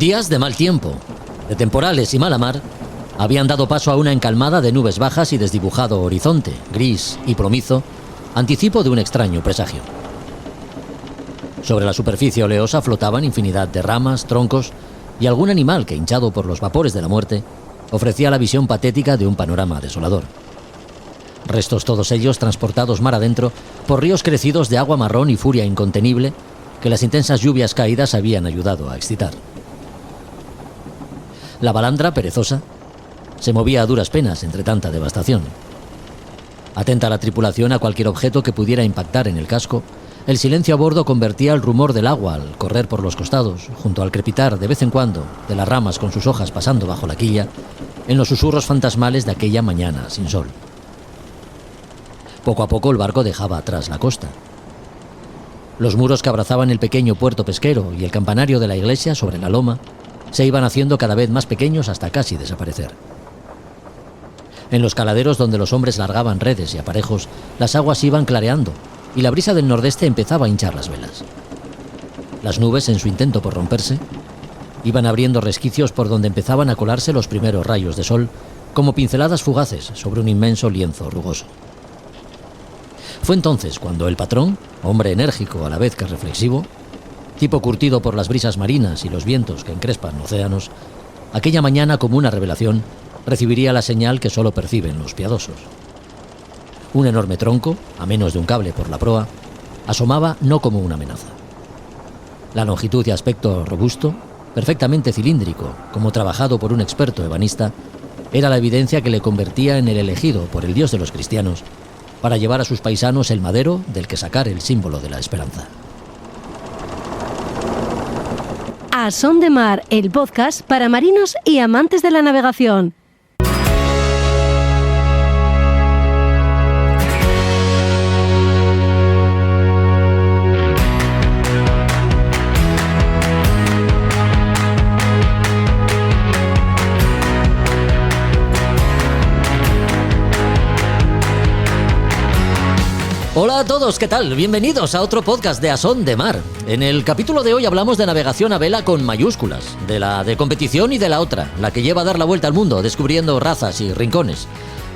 Días de mal tiempo, de temporales y mala mar, habían dado paso a una encalmada de nubes bajas y desdibujado horizonte, gris y plomizo, anticipo de un extraño presagio. Sobre la superficie oleosa flotaban infinidad de ramas, troncos y algún animal que, hinchado por los vapores de la muerte, ofrecía la visión patética de un panorama desolador. Restos todos ellos transportados mar adentro por ríos crecidos de agua marrón y furia incontenible que las intensas lluvias caídas habían ayudado a excitar. La balandra, perezosa, se movía a duras penas entre tanta devastación. Atenta la tripulación a cualquier objeto que pudiera impactar en el casco, el silencio a bordo convertía el rumor del agua al correr por los costados, junto al crepitar de vez en cuando de las ramas con sus hojas pasando bajo la quilla, en los susurros fantasmales de aquella mañana sin sol. Poco a poco el barco dejaba atrás la costa. Los muros que abrazaban el pequeño puerto pesquero y el campanario de la iglesia sobre la loma se iban haciendo cada vez más pequeños hasta casi desaparecer. En los caladeros donde los hombres largaban redes y aparejos, las aguas iban clareando y la brisa del nordeste empezaba a hinchar las velas. Las nubes, en su intento por romperse, iban abriendo resquicios por donde empezaban a colarse los primeros rayos de sol, como pinceladas fugaces sobre un inmenso lienzo rugoso. Fue entonces cuando el patrón, hombre enérgico a la vez que reflexivo, tipo curtido por las brisas marinas y los vientos que encrespan océanos, aquella mañana como una revelación recibiría la señal que solo perciben los piadosos. Un enorme tronco, a menos de un cable por la proa, asomaba no como una amenaza. La longitud y aspecto robusto, perfectamente cilíndrico, como trabajado por un experto ebanista, era la evidencia que le convertía en el elegido por el Dios de los cristianos para llevar a sus paisanos el madero del que sacar el símbolo de la esperanza. A Son de Mar, el podcast para marinos y amantes de la navegación. Hola a todos, ¿qué tal? Bienvenidos a otro podcast de A Son de Mar. En el capítulo de hoy hablamos de navegación a vela con mayúsculas, de la de competición y de la otra, la que lleva a dar la vuelta al mundo, descubriendo razas y rincones.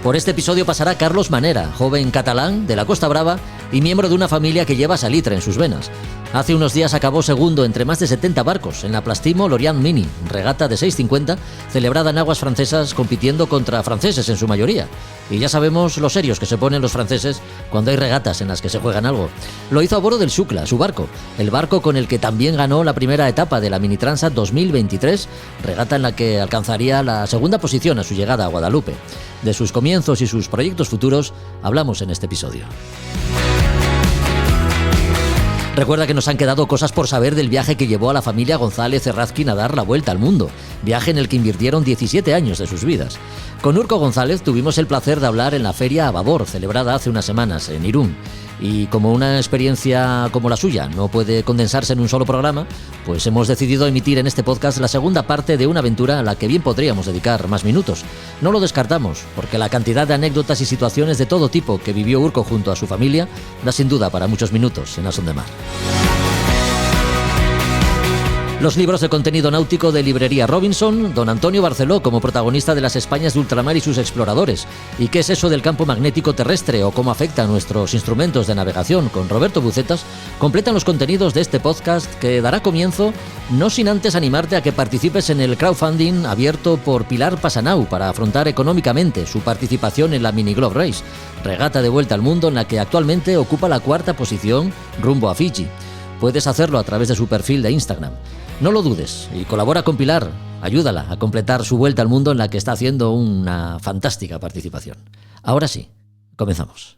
Por este episodio pasará Carlos Manera, joven catalán de la Costa Brava y miembro de una familia que lleva salitre en sus venas. Hace unos días acabó segundo entre más de 70 barcos en la Plastimo Lorient Mini, regata de 650, celebrada en aguas francesas compitiendo contra franceses en su mayoría. Y ya sabemos lo serios que se ponen los franceses cuando hay regatas en las que se juegan algo. Lo hizo a bordo del Xucla, su barco, el barco con el que también ganó la primera etapa de la Mini Transat 2023, regata en la que alcanzaría la segunda posición a su llegada a Guadalupe. De sus comienzos y sus proyectos futuros hablamos en este episodio. Recuerda que nos han quedado cosas por saber del viaje que llevó a la familia González Errazquin a dar la vuelta al mundo, viaje en el que invirtieron 17 años de sus vidas. Con Urco González tuvimos el placer de hablar en la Feria a Babor, celebrada hace unas semanas en Irún. Y como una experiencia como la suya no puede condensarse en un solo programa, pues hemos decidido emitir en este podcast la segunda parte de una aventura a la que bien podríamos dedicar más minutos. No lo descartamos, porque la cantidad de anécdotas y situaciones de todo tipo que vivió Urco junto a su familia da sin duda para muchos minutos en A Son de Mar. Los libros de contenido náutico de Librería Robinson, don Antonio Barceló como protagonista de las Españas de ultramar y sus exploradores, y qué es eso del campo magnético terrestre o cómo afecta a nuestros instrumentos de navegación con Roberto Bucetas, completan los contenidos de este podcast que dará comienzo no sin antes animarte a que participes en el crowdfunding abierto por Pilar Pasanau para afrontar económicamente su participación en la Mini Globe Race, regata de vuelta al mundo en la que actualmente ocupa la cuarta posición rumbo a Fiji. Puedes hacerlo a través de su perfil de Instagram. No lo dudes y colabora con Pilar. Ayúdala a completar su vuelta al mundo en la que está haciendo una fantástica participación. Ahora sí, comenzamos.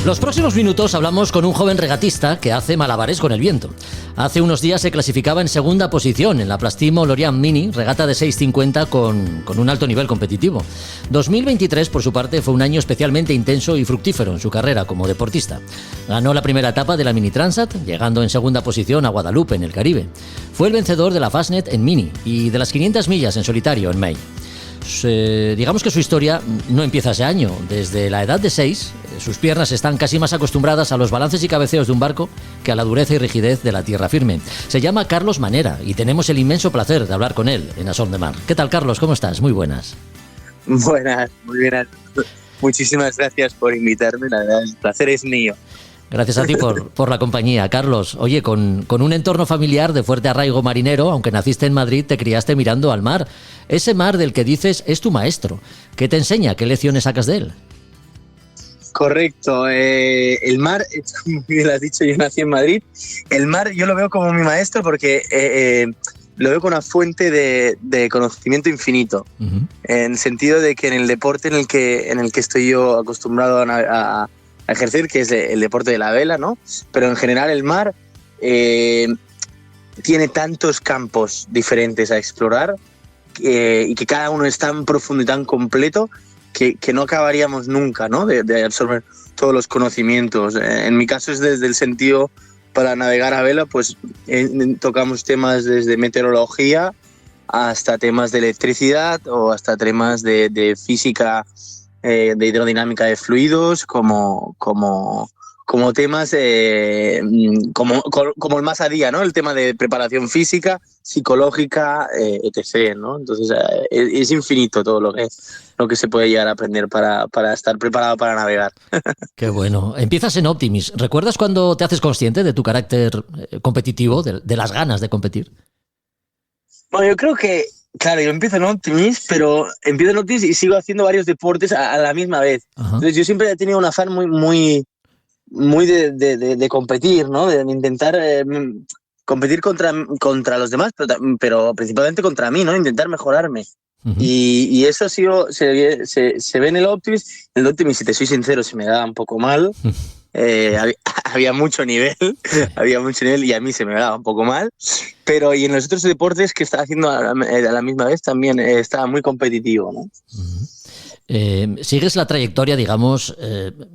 Los próximos próximos minutos hablamos con un joven regatista que hace malabares con el viento. Hace unos días se clasificaba en segunda posición en la Plastimo Lorient Mini, regata de 650 con un alto nivel competitivo. 2023, por su parte, fue un año especialmente intenso y fructífero en su carrera como deportista. Ganó la primera etapa de la Mini Transat, llegando en segunda posición a Guadalupe, en el Caribe. Fue el vencedor de la Fastnet en Mini y de las 500 millas en solitario en May. Digamos que su historia no empieza ese año. Desde la edad de 6, sus piernas están casi más acostumbradas a los balances y cabeceos de un barco que a la dureza y rigidez de la tierra firme. Se llama Carlos Manera y tenemos el inmenso placer de hablar con él en A Son de Mar. ¿Qué tal, Carlos? ¿Cómo estás? Muy buenas. Buenas, muy bien. Muchísimas gracias por invitarme, la verdad, el placer es mío. Gracias a ti por la compañía, Carlos. Oye, con un entorno familiar de fuerte arraigo marinero, aunque naciste en Madrid, te criaste mirando al mar. Ese mar del que dices es tu maestro. ¿Qué te enseña? ¿Qué lecciones sacas de él? Correcto. El mar, como bien lo has dicho, yo nací en Madrid. El mar yo lo veo como mi maestro porque lo veo como una fuente de conocimiento infinito. Uh-huh. En el sentido de que en el deporte en el que estoy yo acostumbrado a ejercer, que es el deporte de la vela, ¿no? Pero en general el mar tiene tantos campos diferentes a explorar y que cada uno es tan profundo y tan completo que no acabaríamos nunca, ¿no? De absorber todos los conocimientos. En mi caso es desde el sentido para navegar a vela, pues tocamos temas desde meteorología hasta temas de electricidad o hasta temas de física, de hidrodinámica de fluidos, como temas como el más a día, ¿no? El tema de preparación física, psicológica, etc., ¿no? Entonces es infinito todo lo que se puede llegar a aprender para estar preparado para navegar. Qué bueno. Empiezas en Optimis. ¿Recuerdas cuando te haces consciente de tu carácter competitivo, de las ganas de competir? Bueno, yo creo que claro, yo empiezo en Optimis, pero empiezo en Optimis y sigo haciendo varios deportes a la misma vez. Ajá. Entonces yo siempre he tenido un afán muy de competir, ¿no? De intentar competir contra los demás, pero principalmente contra mí, ¿no? Intentar mejorarme. Uh-huh. Y eso ha sido, se ve en el Optimis. En el Optimis, si te soy sincero, se me daba un poco mal. Había mucho nivel y a mí se me daba un poco mal, pero y en los otros deportes que estaba haciendo a la misma vez también estaba muy competitivo, ¿no? Sigues la trayectoria, digamos,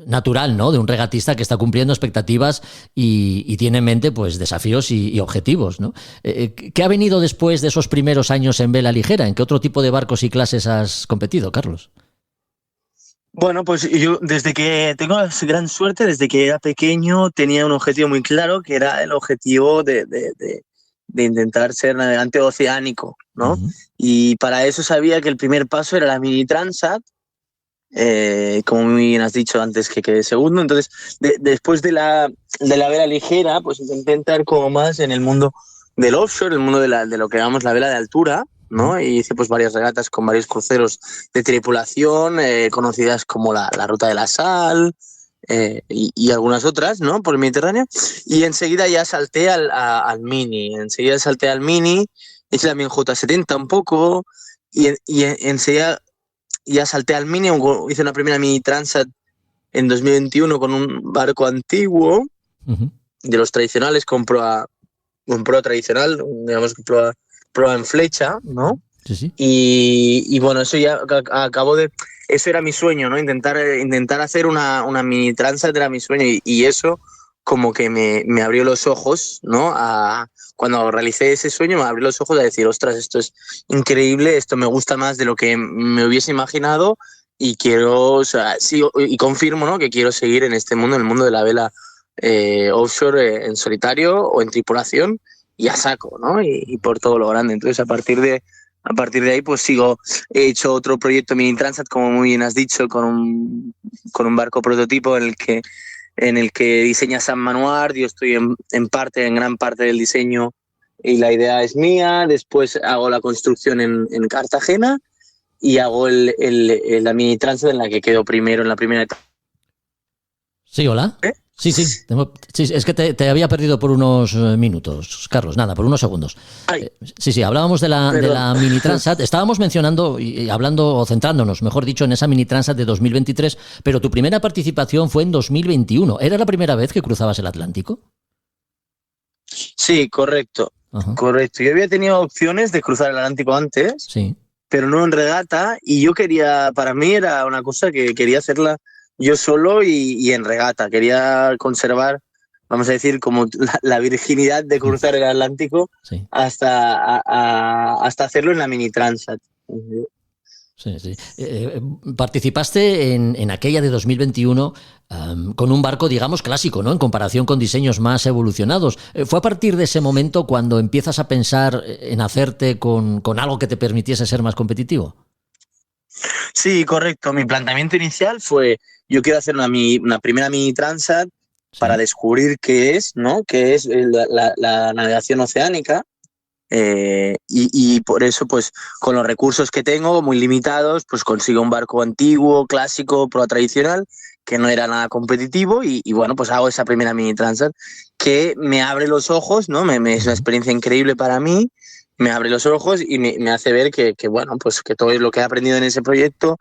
natural, ¿no? De un regatista que está cumpliendo expectativas y tiene en mente, pues, desafíos y objetivos, ¿no? ¿Qué ha venido después de esos primeros años en vela ligera? ¿En qué otro tipo de barcos y clases has competido, Carlos? Bueno, pues yo desde que tengo la gran suerte, desde que era pequeño tenía un objetivo muy claro, que era el objetivo de intentar ser navegante oceánico, ¿no? Uh-huh. Y para eso sabía que el primer paso era la Mini Transat, como muy bien has dicho antes que quedé segundo. Entonces, después de la vela ligera, pues intenté entrar como más en el mundo del offshore, el mundo de lo que llamamos la vela de altura, ¿no? Y hice pues varias regatas con varios cruceros de tripulación, conocidas como la Ruta de la Sal y algunas otras, ¿no? Por el Mediterráneo. Y enseguida ya salté al Mini. Hice también J70 un poco y enseguida ya salté al Mini. Hice una primera Mini Transat en 2021 con un barco antiguo, uh-huh, de los tradicionales, con proa tradicional, digamos que proa en flecha, ¿no? Sí, sí. Y bueno, eso ya acabó de... Eso era mi sueño, ¿no? Intentar hacer una Mini Transat era mi sueño y eso como que me abrió los ojos, ¿no? Cuando realicé ese sueño me abrió los ojos a decir, ostras, esto es increíble, esto me gusta más de lo que me hubiese imaginado y quiero, o sea, sí, y confirmo, ¿no? Que quiero seguir en este mundo, en el mundo de la vela offshore, en solitario o en tripulación, y a saco, ¿no? Y por todo lo grande. Entonces, a partir de ahí, pues he hecho otro proyecto Mini Transat, como muy bien has dicho, con un barco prototipo en el que diseña Sam Manuard. Yo estoy en gran parte del diseño y la idea es mía. Después hago la construcción en Cartagena y hago la Mini Transat en la que quedo primero en la primera etapa. Sí, hola. Sí, es que te había perdido por unos minutos, Carlos, nada, por unos segundos. Sí, hablábamos de la Mini Transat, estábamos mencionando y hablando o centrándonos, mejor dicho, en esa Mini Transat de 2023, pero tu primera participación fue en 2021. ¿Era la primera vez que cruzabas el Atlántico? Sí, correcto. Ajá. Correcto. Yo había tenido opciones de cruzar el Atlántico antes, Sí. pero no en regata, y para mí era una cosa que quería hacerla yo solo y en regata. Quería conservar, vamos a decir, como la virginidad de cruzar el Atlántico Sí. hasta hacerlo en la Mini Transat. Sí. Participaste en aquella de 2021 con un barco, digamos, clásico, ¿no? En comparación con diseños más evolucionados. ¿Fue a partir de ese momento cuando empiezas a pensar en hacerte con algo que te permitiese ser más competitivo? Sí, correcto. Mi planteamiento inicial fue, yo quiero hacer una primera Mini Transat para descubrir qué es, ¿no? Qué es la navegación oceánica. Y por eso, pues, con los recursos que tengo, muy limitados, pues consigo un barco antiguo, clásico, proa tradicional, que no era nada competitivo, y bueno, pues hago esa primera Mini Transat que me abre los ojos, ¿no? Es una experiencia increíble para mí, me abre los ojos y me hace ver que, bueno, pues que todo lo que he aprendido en ese proyecto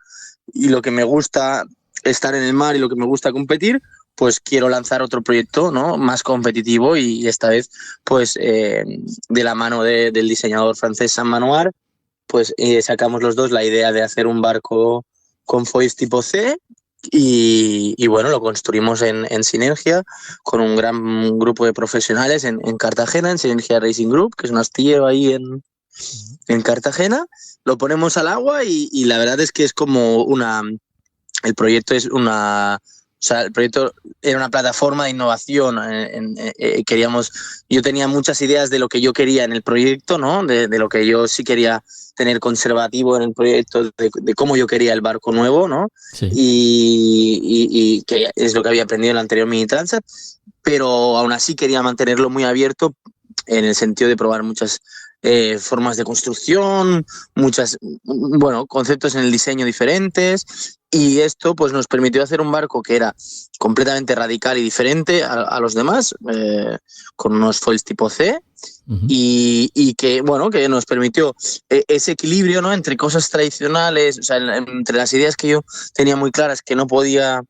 y lo que me gusta estar en el mar y lo que me gusta competir, pues quiero lanzar otro proyecto, ¿no? Más competitivo y esta vez, pues de la mano del diseñador francés Saint Manoir, pues sacamos los dos la idea de hacer un barco con foils tipo C y bueno, lo construimos en sinergia con un gran grupo de profesionales en Cartagena, en Sinergia Racing Group, que es un astillero ahí en Cartagena. Lo ponemos al agua y la verdad es que es como el proyecto es el proyecto era una plataforma de innovación. Yo tenía muchas ideas de lo que yo quería en el proyecto, ¿no? De lo que yo sí quería tener conservativo en el proyecto, de cómo yo quería el barco nuevo, ¿no? Sí. Y que es lo que había aprendido en la anterior Mini Transat, pero aún así quería mantenerlo muy abierto en el sentido de probar muchas formas de construcción, conceptos en el diseño diferentes, y esto pues nos permitió hacer un barco que era completamente radical y diferente a los demás, con unos foils tipo C, y que nos permitió ese equilibrio, ¿no? Entre cosas tradicionales, o sea, entre las ideas que yo tenía muy claras que no podía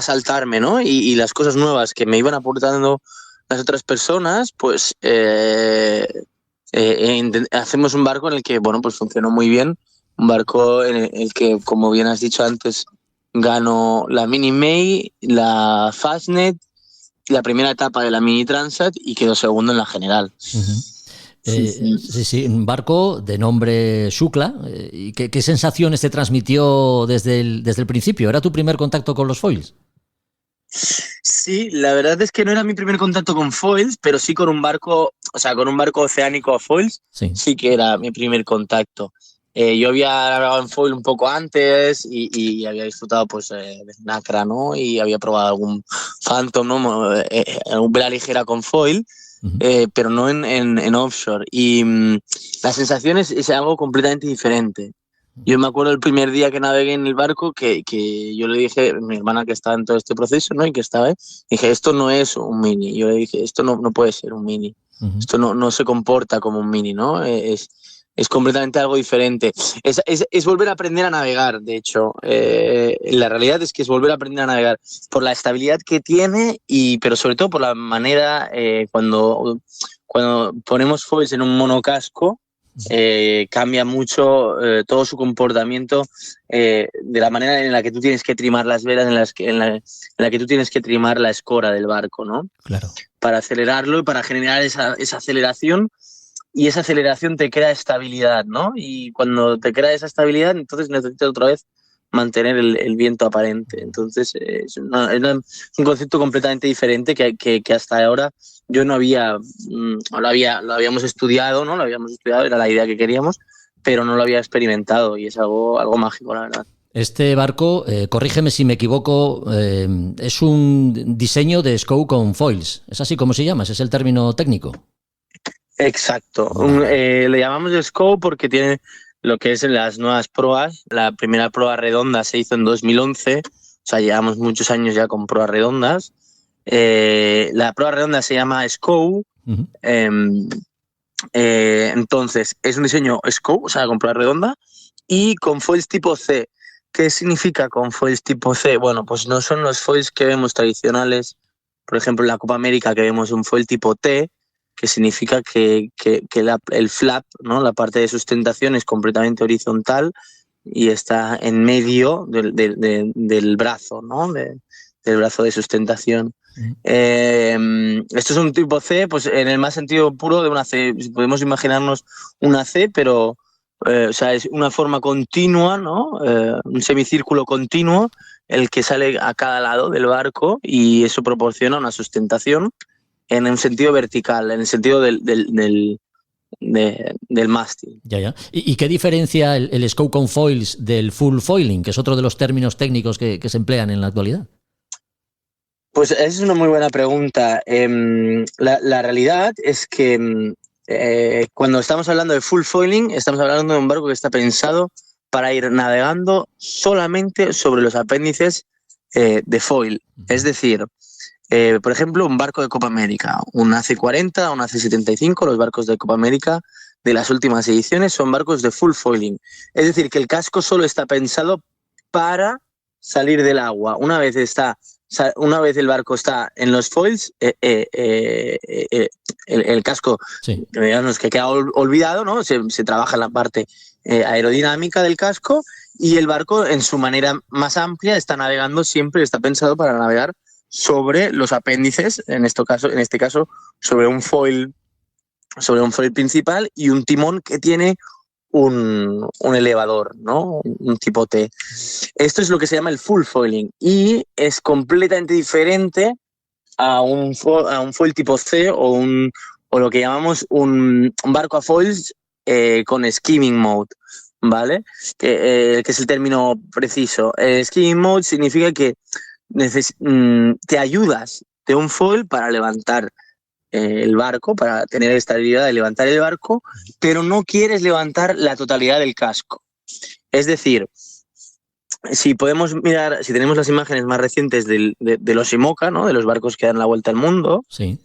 saltarme, ¿no? Y las cosas nuevas que me iban aportando las otras personas, pues hacemos un barco en el que, pues funcionó muy bien, un barco en el que, como bien has dicho antes, ganó la Mini May, la Fastnet, la primera etapa de la Mini Transat y quedó segundo en la general. Sí, un barco de nombre Shukla. ¿Y qué sensaciones te transmitió desde el principio? ¿Era tu primer contacto con los foils? Sí, la verdad es que no era mi primer contacto con foils, pero sí con un barco, con un barco oceánico a foils, sí que era mi primer contacto. Yo había navegado en foil un poco antes y había disfrutado pues de Nacra, ¿no? Y había probado algún Phantom, ¿no? Algún vela ligera con foil, pero no en offshore. Y la sensación es algo completamente diferente. Yo me acuerdo el primer día que navegué en el barco que yo le dije a mi hermana que estaba en todo este proceso, ¿no? Y que estaba, dije, esto no es un mini. Yo le dije, esto no puede ser un mini. Esto no se comporta como un mini, ¿no? Es completamente algo diferente. Es volver a aprender a navegar, de hecho. La realidad es que es volver a aprender a navegar por la estabilidad que tiene, pero sobre todo por la manera, cuando ponemos foils en un monocasco, cambia mucho todo su comportamiento, de la manera en la que tú tienes que trimar las velas, en la que tú tienes que trimar la escora del barco, ¿no? Claro. Para acelerarlo y para generar esa aceleración, y esa aceleración te crea estabilidad, ¿no? Y cuando te crea esa estabilidad, entonces necesitas otra vez mantener el viento aparente. Entonces es un concepto completamente diferente que hasta ahora yo no había, lo habíamos estudiado, ¿no? Lo habíamos estudiado, era la idea que queríamos, pero no lo había experimentado y es algo mágico, la verdad. Este barco, corrígeme si me equivoco, es un diseño de Scow con foils. ¿Es así como se llama? ¿Ese es el término técnico? Exacto. Le llamamos Scow porque tiene lo que es las nuevas proas. La primera proa redonda se hizo en 2011 sea, llevamos muchos años ya con proas redondas. La proa redonda se llama SCOW. Ujú. Entonces, es un diseño SCOW, o sea, con proa redonda, y con foils tipo C. ¿Qué significa con foils tipo C? Bueno, pues no son los foils que vemos tradicionales. Por ejemplo, en la Copa América que vemos un foil tipo T, que significa que el flap, ¿no? La parte de sustentación es completamente horizontal y está en medio del brazo, ¿no? Del brazo de sustentación. Ujú. Esto es un tipo C, pues en el más sentido puro de una C. Podemos imaginarnos una C, pero o sea, es una forma continua, ¿no? Un semicírculo continuo, el que sale a cada lado del barco, y eso proporciona una sustentación en un sentido vertical, en el sentido del mástil. Ya. ¿Y qué diferencia el scow con foils del full foiling, que es otro de los términos técnicos que se emplean en la actualidad? Pues esa es una muy buena pregunta. La realidad es que cuando estamos hablando de full foiling, estamos hablando de un barco que está pensado para ir navegando solamente sobre los apéndices de foil. Es decir, por ejemplo, un barco de Copa América, un AC40, un AC75, los barcos de Copa América de las últimas ediciones son barcos de full foiling. Es decir, que el casco solo está pensado para salir del agua. Una vez el barco está en los foils, el casco, Sí. digamos, que queda olvidado, ¿no? Se trabaja en la parte aerodinámica del casco, y el barco, en su manera más amplia, está navegando siempre, está pensado para navegar sobre los apéndices, en este caso sobre un foil principal y un timón que tiene un elevador, ¿no? Un tipo T. Esto es lo que se llama el full foiling y es completamente diferente a un foil tipo C o lo que llamamos un barco a foils con skimming mode, ¿vale? Que es el término preciso. Skimming mode significa que te ayudas de un foil para levantar el barco, para tener estabilidad de levantar el barco, pero no quieres levantar la totalidad del casco. Es decir, si podemos mirar, si tenemos las imágenes más recientes de los IMOCA, ¿no? De los barcos que dan la vuelta al mundo, Sí.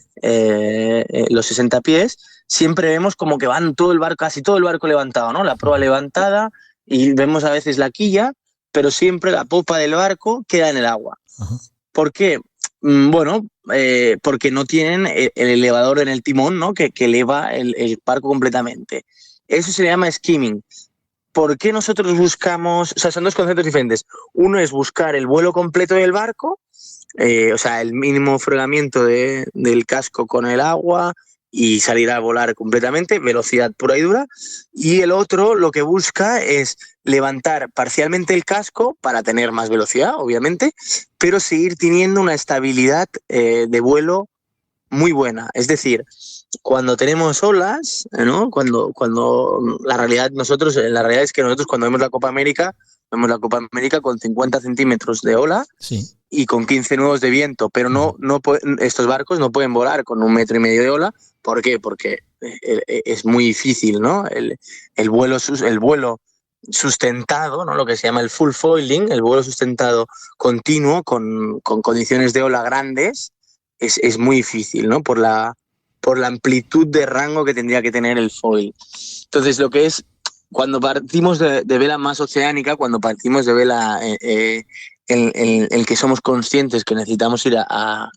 Los 60 pies, siempre vemos como que van casi todo el barco levantado, ¿no? La proa levantada, y vemos a veces la quilla, pero siempre la popa del barco queda en el agua. Ajá. ¿Por qué? Bueno, porque no tienen el elevador en el timón, ¿no? que eleva el barco completamente. Eso se le llama skimming. ¿Por qué nosotros buscamos? O sea, son dos conceptos diferentes. Uno es buscar el vuelo completo del barco, o sea, el mínimo fregamiento del casco con el agua y salir a volar completamente, velocidad pura y dura. Y el otro lo que busca es levantar parcialmente el casco para tener más velocidad, obviamente, pero seguir teniendo una estabilidad de vuelo muy buena. Es decir, cuando tenemos olas, ¿no? Cuando la realidad es que nosotros cuando vemos la Copa América con 50 centímetros de ola, Sí. y con 15 nudos de viento, pero estos barcos no pueden volar con 1,5 metros de ola. ¿Por qué? Porque es muy difícil, ¿no? El vuelo sustentado, ¿no? Lo que se llama el full foiling, el vuelo sustentado continuo con condiciones de ola grandes, es muy difícil, ¿no? Por la amplitud de rango que tendría que tener el foil. Entonces, lo que es, cuando partimos de vela más oceánica, cuando partimos de vela el que somos conscientes que necesitamos ir a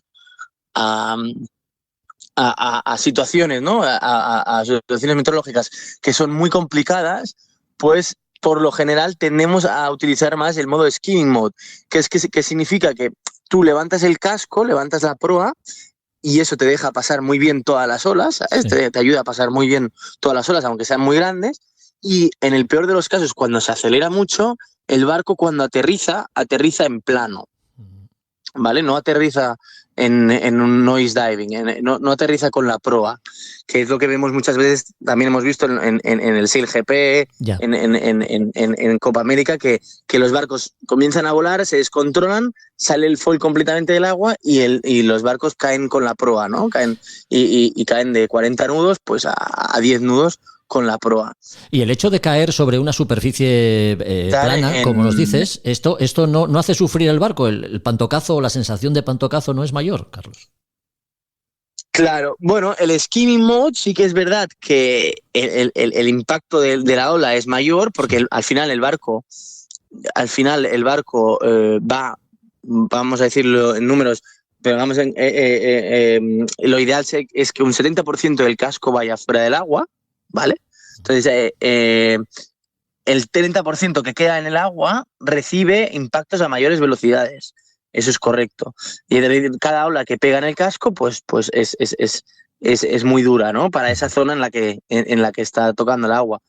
situaciones, ¿no? A situaciones meteorológicas que son muy complicadas, pues por lo general tendemos a utilizar más el modo skimming mode, que significa que tú levantas el casco, levantas la proa, y eso te deja pasar muy bien todas las olas, ¿sabes? Sí. Te ayuda a pasar muy bien todas las olas, aunque sean muy grandes. Y en el peor de los casos, cuando se acelera mucho, el barco cuando aterriza en plano, ¿vale? No aterriza en un noise diving, no aterriza con la proa, que es lo que vemos muchas veces, también hemos visto en el SailGP, Ya. en Copa América, que los barcos comienzan a volar, se descontrolan, sale el foil completamente del agua y los barcos caen con la proa, ¿no? Caen y caen de 40 nudos pues a 10 nudos con la proa. Y el hecho de caer sobre una superficie plana, como nos dices, esto no hace sufrir el barco. El pantocazo o la sensación de pantocazo no es mayor, Carlos. Claro, bueno, el skimming mode sí que es verdad que el impacto de la ola es mayor porque al final el barco va, vamos a decirlo en números, pero vamos lo ideal es que un 70% del casco vaya fuera del agua, ¿vale? Entonces, el 30% que queda en el agua recibe impactos a mayores velocidades. Eso es correcto. Y cada ola que pega en el casco, pues es muy dura, ¿no? Para esa zona en la que está tocando el agua.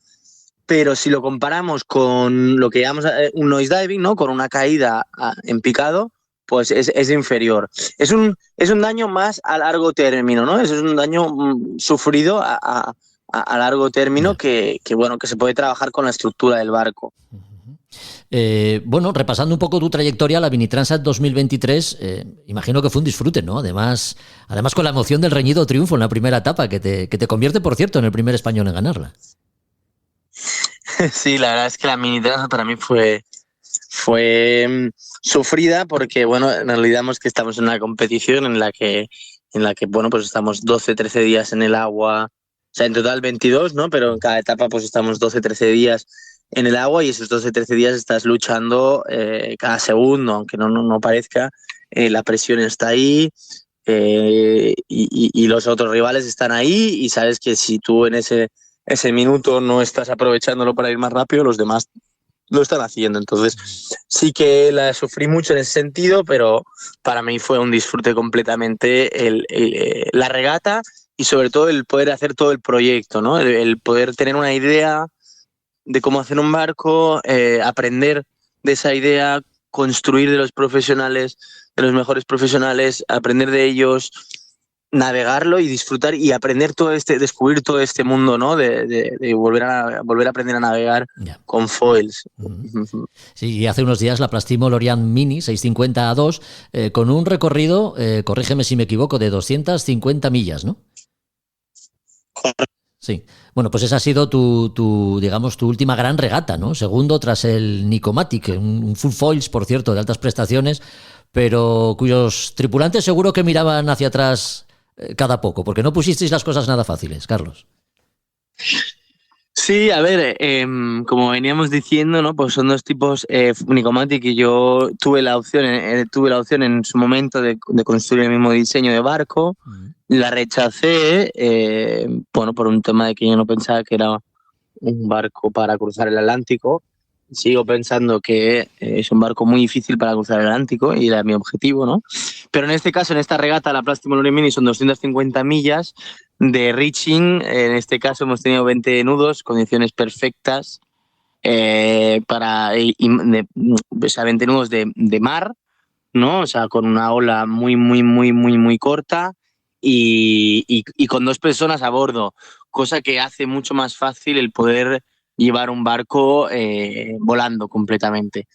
Pero si lo comparamos con lo que llamamos un noise diving, ¿no? Con una caída en picado, pues es inferior. Es un daño más a largo término, ¿no? Es un daño sufrido a largo término que se puede trabajar con la estructura del barco. Bueno, repasando un poco tu trayectoria, la Mini Transat 2023, imagino que fue un disfrute, ¿no? Además con la emoción del reñido triunfo en la primera etapa, que te convierte, por cierto, en el primer español en ganarla. Sí, la verdad es que la Mini Transat para mí fue sufrida porque, bueno, nos olvidamos que estamos en una competición en la que bueno, pues estamos 12, 13 días en el agua, o sea, en total 22, ¿no? Pero en cada etapa pues estamos 12, 13 días en el agua y esos 12, 13 días estás luchando cada segundo, aunque no parezca, la presión está ahí y los otros rivales están ahí y sabes que si tú en ese minuto no estás aprovechándolo para ir más rápido, los demás lo están haciendo. Entonces sí que la sufrí mucho en ese sentido, pero para mí fue un disfrute completamente la regata y sobre todo el poder hacer todo el proyecto, ¿no? El poder tener una idea de cómo hacer un barco, aprender de esa idea, construir de los profesionales, de los mejores profesionales, aprender de ellos, navegarlo y disfrutar y aprender descubrir todo este mundo, ¿no? De volver a aprender a navegar con foils. Sí, y hace unos días la Plastimo Lorian Mini 650A2 con un recorrido, corrígeme si me equivoco, de 250 millas, ¿no? Sí. Bueno, pues esa ha sido tu última gran regata, ¿no? Segundo tras el Nicomatic, un full foils, por cierto, de altas prestaciones, pero cuyos tripulantes seguro que miraban hacia atrás cada poco, porque no pusisteis las cosas nada fáciles, Carlos. Sí, a ver, como veníamos diciendo, ¿no? Pues son dos tipos, Nicomatic, y yo tuve la opción en su momento de construir el mismo diseño de barco. La rechacé, bueno, por un tema de que yo no pensaba que era un barco para cruzar el Atlántico. Sigo pensando que es un barco muy difícil para cruzar el Atlántico y era mi objetivo, ¿no? Pero en este caso, en esta regata, la Plastimo Lorian Mini son 250 millas de reaching. En este caso hemos tenido 20 nudos, condiciones perfectas o sea, 20 nudos de mar, ¿no? O sea, con una ola muy, muy, muy, muy, muy corta y con 2 personas a bordo, cosa que hace mucho más fácil el poder llevar un barco volando completamente.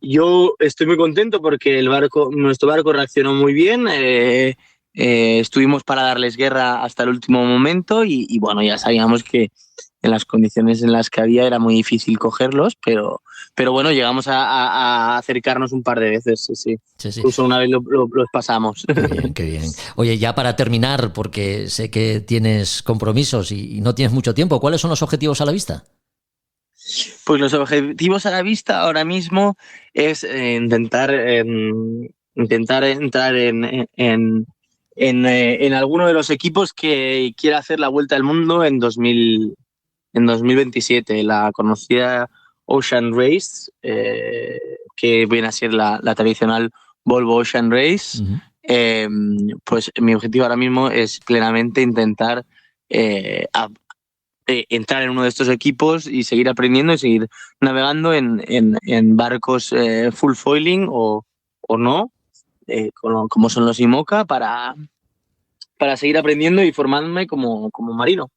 Yo estoy muy contento porque nuestro barco reaccionó muy bien. Estuvimos para darles guerra hasta el último momento y bueno, ya sabíamos que en las condiciones en las que había era muy difícil cogerlos, pero bueno, llegamos a acercarnos un par de veces, sí. Incluso una vez los pasamos. Qué bien, qué bien. Oye, ya para terminar, porque sé que tienes compromisos y no tienes mucho tiempo, ¿cuáles son los objetivos a la vista? Pues los objetivos a la vista ahora mismo es intentar entrar en alguno de los equipos que quiera hacer la Vuelta al Mundo en 2027, la conocida Ocean Race, que viene a ser la tradicional Volvo Ocean Race. Pues mi objetivo ahora mismo es plenamente intentar entrar en uno de estos equipos y seguir aprendiendo y seguir navegando en barcos full foiling o no, como son los IMOCA, para seguir aprendiendo y formándome como marino.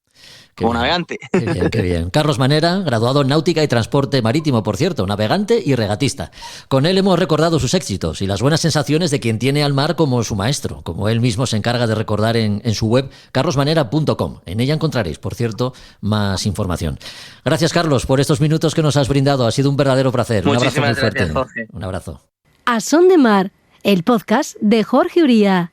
como navegante. Qué bien, qué bien. Carlos Manera, graduado en Náutica y Transporte Marítimo, por cierto, navegante y regatista. Con él hemos recordado sus éxitos y las buenas sensaciones de quien tiene al mar como su maestro, como él mismo se encarga de recordar en su web carlosmanera.com. En ella encontraréis, por cierto, más información. Gracias, Carlos, por estos minutos que nos has brindado. Ha sido un verdadero placer. Muchísimas un abrazo muy gracias, fuerte. Jorge. Un abrazo. A Son de Mar, el podcast de Jorge Uría.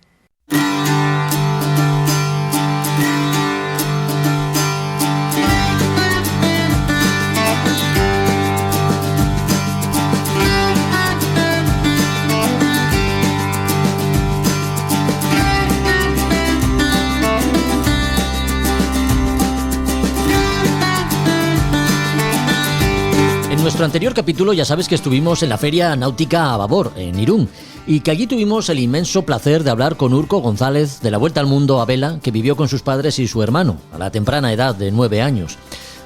En nuestro anterior capítulo ya sabes que estuvimos en la Feria Náutica a Babor, en Irún, y que allí tuvimos el inmenso placer de hablar con Urco González de la Vuelta al Mundo a vela, que vivió con sus padres y su hermano, a la temprana edad de 9 años.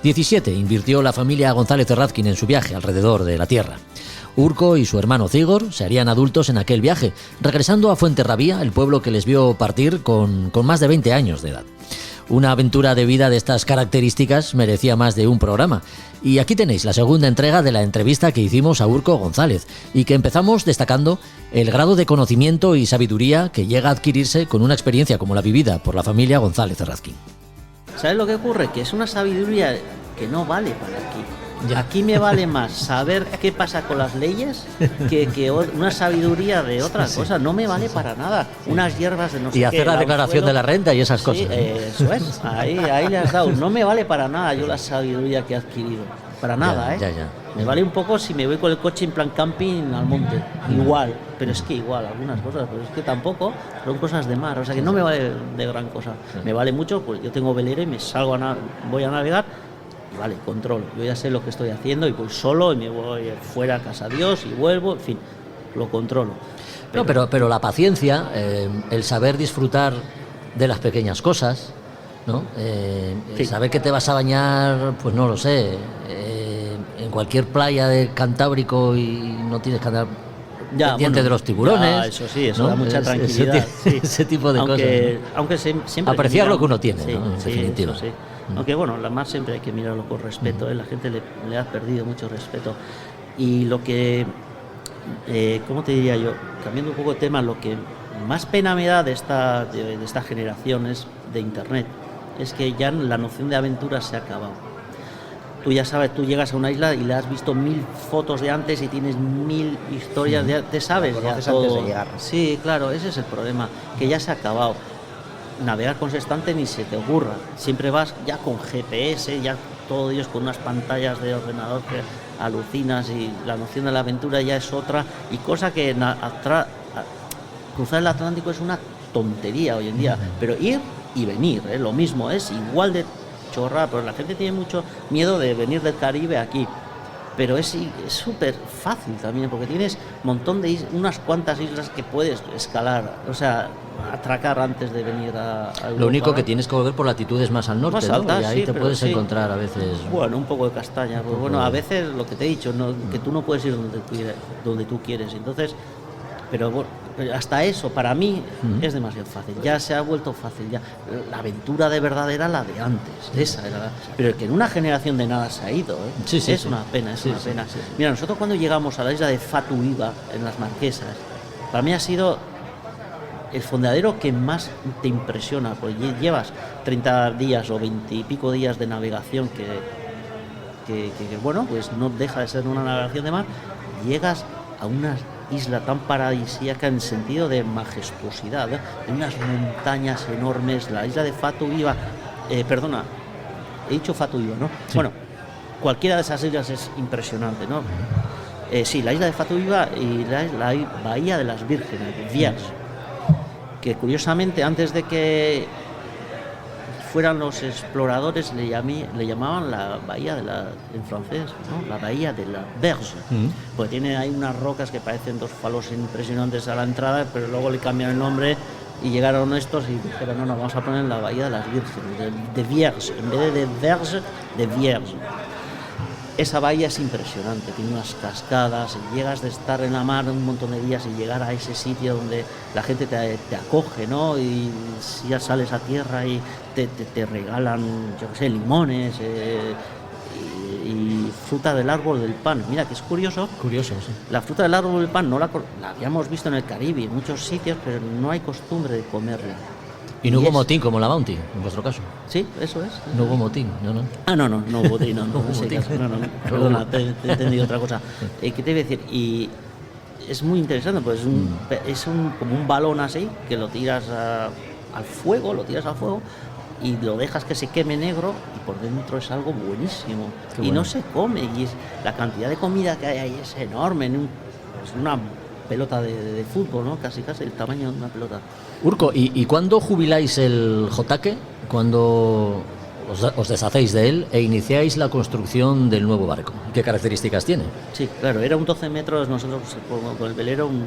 17 invirtió la familia González Errazquín en su viaje alrededor de la Tierra. Urco y su hermano Cigor se harían adultos en aquel viaje, regresando a Fuenterrabía, el pueblo que les vio partir con más de 20 años de edad. Una aventura de vida de estas características merecía más de un programa. Y aquí tenéis la segunda entrega de la entrevista que hicimos a Urco González y que empezamos destacando el grado de conocimiento y sabiduría que llega a adquirirse con una experiencia como la vivida por la familia González Errazquín. ¿Sabes lo que ocurre? Que es una sabiduría que no vale para aquí. Aquí me vale más saber qué pasa con las leyes que una sabiduría de otras cosas. No me vale para nada. Unas hierbas de no sé qué. Y hacer la declaración de la renta y esas cosas. Sí, eso es. Ahí le has dado. No me vale para nada yo la sabiduría que he adquirido. Para nada, Ya. Me vale un poco si me voy con el coche en plan camping al monte. Igual, pero es que igual, algunas cosas, pero es que tampoco son cosas de mar. O sea que no me vale de gran cosa. Me vale mucho, pues yo tengo velera y me salgo voy a navegar. Vale, controlo, yo ya sé lo que estoy haciendo y voy solo y me voy fuera a casa de Dios y vuelvo, en fin, lo controlo. Pero la paciencia, el saber disfrutar de las pequeñas cosas, ¿no? Sí. Saber que te vas a bañar, pues no lo sé, en cualquier playa de Cantábrico y no tienes que andar pendiente de los tiburones. Eso sí, eso ¿no? da mucha tranquilidad. Ese tipo de cosas. ¿No? Aunque siempre apreciar lo que uno tiene, sí, ¿no? En definitiva. Sí. Aunque bueno, la mar siempre hay que mirarlo con respeto, la gente le ha perdido mucho respeto. Y lo que, ¿cómo te diría yo? Cambiando un poco de tema, lo que más pena me da de esta generación de internet es que ya la noción de aventura se ha acabado. Tú ya sabes, tú llegas a una isla y le has visto 1000 fotos de antes y tienes 1000 historias, ya te sabes ya todo. Antes de llegar. Sí, claro, ese es el problema, que ya se ha acabado. Navegar con sextante ni se te ocurra, siempre vas ya con GPS, ya todos ellos con unas pantallas de ordenador que alucinas y la noción de la aventura ya es otra, y cosa que cruzar el Atlántico es una tontería hoy en día, pero ir y venir, lo mismo, es igual de chorra, pero la gente tiene mucho miedo de venir del Caribe aquí. Pero es súper fácil también, porque tienes un montón de unas cuantas islas que puedes escalar, o sea, atracar antes de venir a Europa. Lo único que tienes que volver por latitudes más al norte, más altas, ¿no? Y ahí sí, te pero puedes sí. encontrar a veces. Bueno, un poco de castaña, pues bueno, a veces lo que te he dicho, que tú no puedes ir donde tú quieres, entonces, pero bueno, hasta eso para mí es demasiado fácil, ya se ha vuelto fácil, ya la aventura de verdad era la de antes, esa era pero que en una generación de nada se ha ido, es una pena, es una pena. Sí. Mira, nosotros cuando llegamos a la isla de Fatu Iba, en las Marquesas, para mí ha sido el fondadero que más te impresiona, porque llevas 30 días o 20 y pico días de navegación que bueno, pues no deja de ser una navegación de mar, llegas a una isla tan paradisíaca en sentido de majestuosidad, en unas montañas enormes, la isla de Fatu Iba, perdona, he dicho Fatu Iba, ¿no? Sí. Bueno, cualquiera de esas islas es impresionante, ¿no? Sí, la isla de Fatu Iba y la bahía de las Vírgenes, de Vierge, que curiosamente antes de que fueran los exploradores le llamaban la bahía en francés, ¿no? La bahía de la Verge, porque tiene ahí unas rocas que parecen dos palos impresionantes a la entrada, pero luego le cambiaron el nombre y llegaron estos y dijeron, no, vamos a poner la bahía de las Vírgenes, de Vierge, en vez de Verge, de Vierge. esa bahía es impresionante, tiene unas cascadas, llegas de estar en la mar un montón de días y llegar a ese sitio donde la gente te acoge, ¿no? Y si ya sales a tierra y te regalan, yo qué sé, limones y fruta del árbol del pan. Mira que es curioso. Curioso, sí. La fruta del árbol del pan la habíamos visto en el Caribe, en muchos sitios, pero no hay costumbre de comerla. Y no hubo motín como la Bounty, en vuestro caso. Sí, eso es. No hubo motín, no. Ah, no hubo motín, no hubo ese motín. caso, no, perdona, te he entendido otra cosa. ¿Qué te iba a decir? Y es muy interesante, pues es como un balón así, que lo tiras al fuego, y lo dejas que se queme negro y por dentro es algo buenísimo. Qué y bueno. no se come, y la cantidad de comida que hay ahí es enorme, es una pelota de fútbol, ¿no? Casi el tamaño de una pelota. Urco, ¿y cuándo jubiláis el Jotaque? ¿Cuándo os deshacéis de él e iniciáis la construcción del nuevo barco? ¿Qué características tiene? Sí, claro, era un 12 metros, nosotros con el velero, un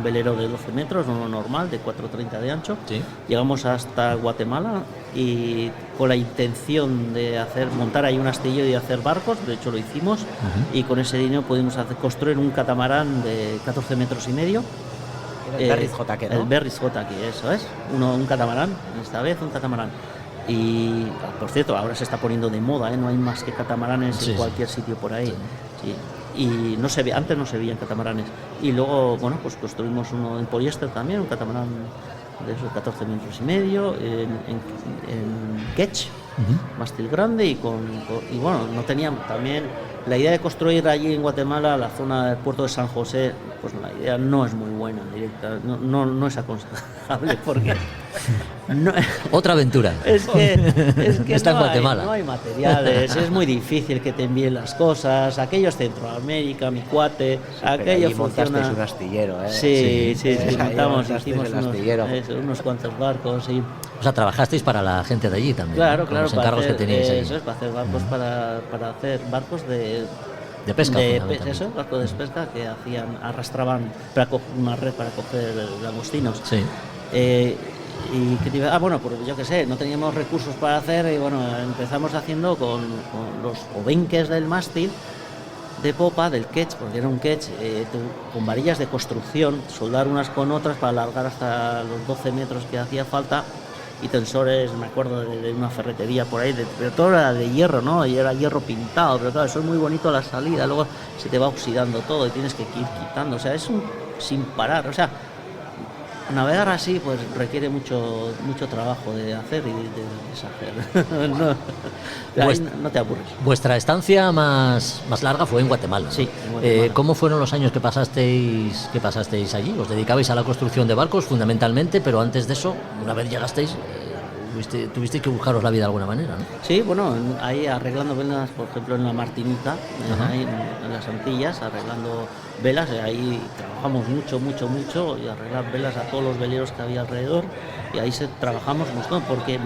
velero de 12 metros, uno normal, de 4,30 de ancho. Sí. Llegamos hasta Guatemala y con la intención de montar ahí un astillero y hacer barcos, de hecho lo hicimos, y con ese dinero pudimos construir un catamarán de 14 metros y medio. El Berriz Jotaque, ¿no? El Berriz Jotaque, eso es, un catamarán, esta vez un catamarán. Y por cierto, ahora se está poniendo de moda, no hay más que catamaranes en cualquier sitio por ahí. Sí. Y antes no se veían catamaranes. Y luego, bueno, pues construimos uno en poliéster también, un catamarán de esos 14 metros y medio, en ketch, mástil grande, y bueno, no teníamos también la idea de construir allí en Guatemala, la zona del puerto de San José, pues la idea no es muy buena, directa, no es aconsejable porque Otra aventura. Es que Está en Guatemala. No hay materiales, es muy difícil que te envíen las cosas. Aquello es Centroamérica, mi cuate, aquello funciona. Un astillero, ¿eh? Sí, montamos, hicimos unos cuantos barcos. Y... O sea, trabajasteis para la gente de allí también. Claro, ¿no? Con los para encargos hacer, que teníais allí. eso es, para hacer barcos, para hacer barcos de pesca. Eso, barcos de pesca que arrastraban una red para coger langostinos. Sí. Bueno, pues yo qué sé, no teníamos recursos para hacer y bueno, empezamos haciendo con los obenques del mástil de popa, del ketch, porque era un ketch, con varillas de construcción, soldar unas con otras para alargar hasta los 12 metros que hacía falta, y tensores, me acuerdo de una ferretería por ahí, pero todo era de hierro, ¿no? Y era hierro pintado, pero claro, eso es muy bonito a la salida, luego se te va oxidando todo y tienes que ir quitando, o sea, es sin parar, o sea, navegar así pues requiere mucho trabajo de hacer y de deshacer. No te aburres. Vuestra estancia más larga fue en Guatemala, ¿no? Sí, en Guatemala. ¿Cómo fueron los años que pasasteis allí? ¿Os dedicabais a la construcción de barcos fundamentalmente, pero antes de eso, una vez llegasteis, tuvisteis que buscaros la vida de alguna manera, ¿no? Sí, bueno, ahí arreglando velas, por ejemplo en la Martinica, ahí en las Antillas, arreglando velas, ahí trabajamos mucho y arreglar velas a todos los veleros que había alrededor, y ahí trabajamos un montón porque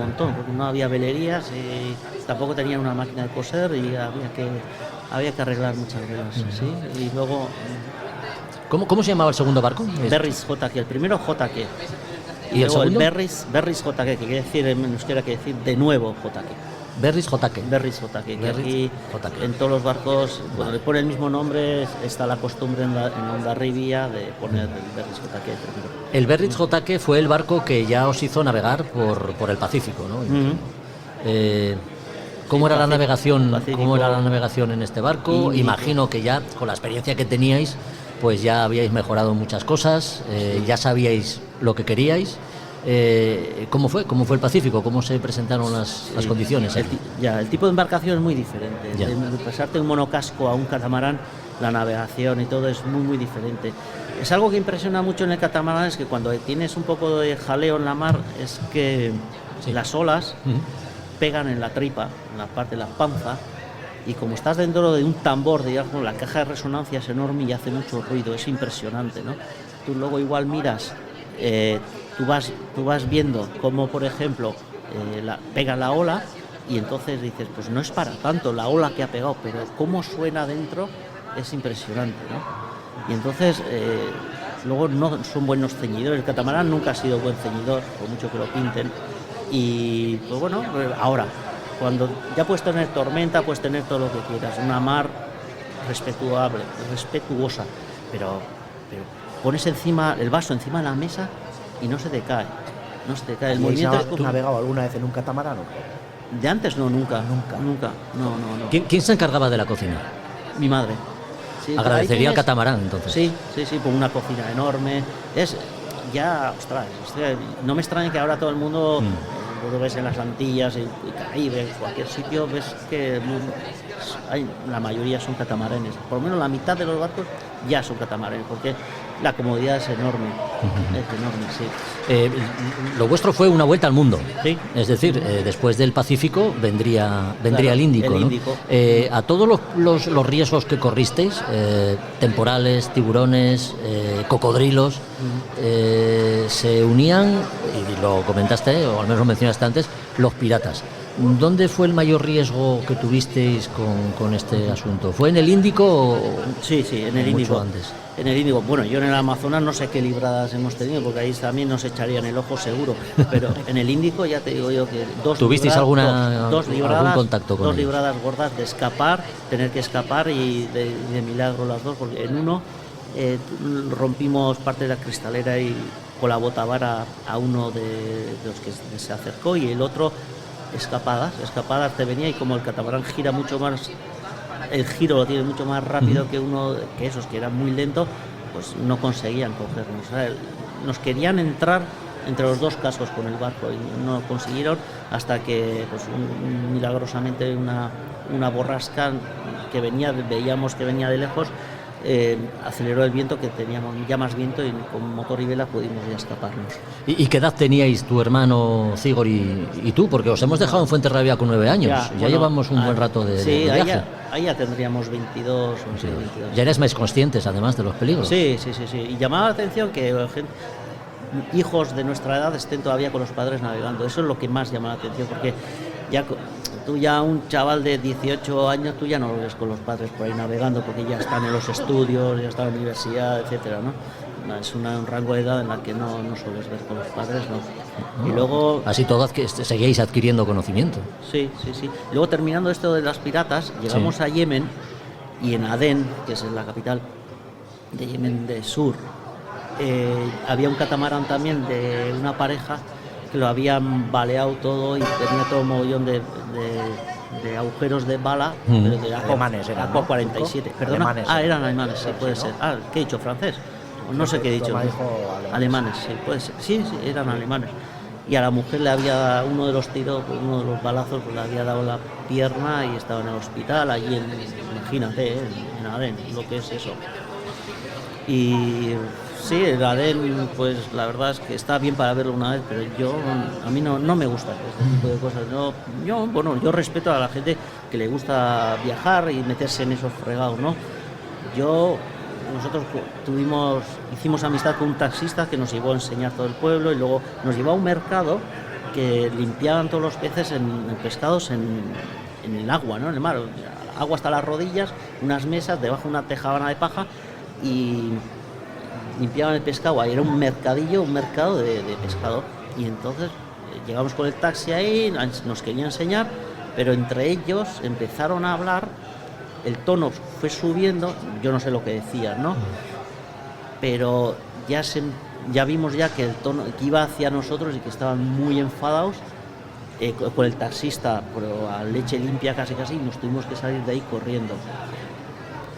no había velerías y tampoco tenían una máquina de coser y había que arreglar muchas velas, ¿sí? Y luego... ¿Cómo se llamaba el segundo barco? Berriz Jotaque, el primero Jotaque. ¿Y el segundo? El Berriz Jotaque, que quiere decir en euskera, quiere decir de nuevo Jotaque. Berriz Jotaque. Berriz Jotaque, que aquí en todos los barcos, cuando le pone el mismo nombre, está la costumbre en Hondarribia de poner el Berriz Jotaque primero. El Berriz Jotaque fue el barco que ya os hizo navegar por el Pacífico, ¿no? ¿Cómo era la navegación? Pacífico. ¿Cómo era la navegación en este barco? Imagino que ya con la experiencia que teníais, pues ya habíais mejorado muchas cosas, ya sabíais lo que queríais. ¿Cómo fue el Pacífico? ¿Cómo se presentaron las condiciones? El tipo de embarcación es muy diferente. De pasarte un monocasco a un catamarán, la navegación y todo es muy diferente. Es algo que impresiona mucho en el catamarán, es que cuando tienes un poco de jaleo en la mar, es que las olas pegan en la tripa, en la parte de la panza, y como estás dentro de un tambor, digamos, la caja de resonancia es enorme y hace mucho ruido, es impresionante, ¿no? Tú luego igual miras, tú vas viendo cómo, por ejemplo, pega la ola, y entonces dices, pues no es para tanto la ola que ha pegado, pero cómo suena dentro es impresionante, ¿no? Y entonces, luego no son buenos ceñidores, el catamarán nunca ha sido buen ceñidor, por mucho que lo pinten, y pues bueno, ahora, cuando ya puedes tener tormenta, puedes tener todo lo que quieras, una mar respetuosa, pero pones el vaso encima de la mesa y no se te cae. No se te cae. El movimiento. ¿Tú has navegado alguna vez en un catamarán o qué? De antes no, nunca. No. ¿Quién se encargaba de la cocina? Mi madre. Sí, Agradecería al catamarán, entonces. Sí, con una cocina enorme. Ostras, no me extraña que ahora todo el mundo, lo ves en las Antillas, en Caribe, en cualquier sitio, ves que la mayoría son catamaranes. Por lo menos la mitad de los barcos ya son catamaranes, porque la comodidad es enorme. Es enorme, sí. Lo vuestro fue una vuelta al mundo. Sí. Es decir, después del Pacífico vendría el Índico. El ¿no? Índico. A todos los riesgos que corristeis, temporales, tiburones, cocodrilos, se unían, y lo comentaste, o al menos lo mencionaste antes, los piratas. ¿Dónde fue el mayor riesgo que tuvisteis con este asunto? ¿Fue en el Índico o Sí, en el Índico. mucho antes? En el Índico, bueno, yo en el Amazonas no sé qué libradas hemos tenido, porque ahí también nos echarían el ojo seguro, pero en el Índico ya te digo yo que ¿Tuvisteis algún algún contacto con dos ellos? libradas gordas de escapar, tener que escapar y de milagro las dos, porque en uno rompimos parte de la cristalera y con la botavara a uno de los que se acercó, y el otro escapadas te venía, y como el catamarán gira mucho más, el giro lo tiene mucho más rápido que esos que eran muy lentos, pues no conseguían cogernos. O sea, nos querían entrar entre los dos cascos con el barco y no lo consiguieron, hasta que pues, milagrosamente una borrasca que veíamos que venía de lejos, aceleró el viento, que teníamos ya más viento, y con motor y vela pudimos ya escaparnos. ¿Y qué edad teníais tu hermano Cigor y tú? Porque os hemos dejado en Fuenterrabía con 9 años. Ya llevamos un buen rato de viaje. Ahí ya tendríamos 22 o 22. Ya eres más conscientes, además, de los peligros. Sí. Y llamaba la atención que hijos de nuestra edad estén todavía con los padres navegando. Eso es lo que más llama la atención, porque tú ya un chaval de 18 años, tú ya no lo ves con los padres por ahí navegando, porque ya están en los estudios, ya están en la universidad, etcétera, ¿no? Es un rango de edad en la que no sueles ver con los padres, ¿no? Y luego... Así todo seguíais adquiriendo conocimiento. Sí. Luego, terminando esto de las piratas, llegamos a Yemen, y en Adén, que es la capital de Yemen del Sur, había un catamarán también de una pareja que lo habían baleado todo y tenía todo un mogollón de agujeros de bala, pero de alemanes eran, Aqua 47. Perdona, eran alemanes, sí, puede ser. ¿Qué he dicho? ¿Francés? No sé qué he dicho. Alemanes, sí, puede ser. Sí, eran alemanes. Y a la mujer le había dado uno de los tiros, uno de los balazos, pues le había dado la pierna y estaba en el hospital, allí imagínate, en Adén, lo que es eso. Y sí, el Adén, pues la verdad es que está bien para verlo una vez, pero a mí no me gusta este tipo de cosas. Yo respeto a la gente que le gusta viajar y meterse en esos fregados, ¿no? Nosotros hicimos amistad con un taxista que nos llevó a enseñar todo el pueblo, y luego nos llevó a un mercado que limpiaban todos los peces pescados en el agua, ¿no? En el mar, agua hasta las rodillas, unas mesas, debajo una tejabana de paja, y limpiaban el pescado. Ahí era un mercado de pescado, y entonces llegamos con el taxi ahí, nos querían enseñar, pero entre ellos empezaron a hablar, el tono fue subiendo, yo no sé lo que decían, ¿no? Pero ya vimos ya que el tono que iba hacia nosotros y que estaban muy enfadados con el taxista, pero a leche limpia casi, y nos tuvimos que salir de ahí corriendo.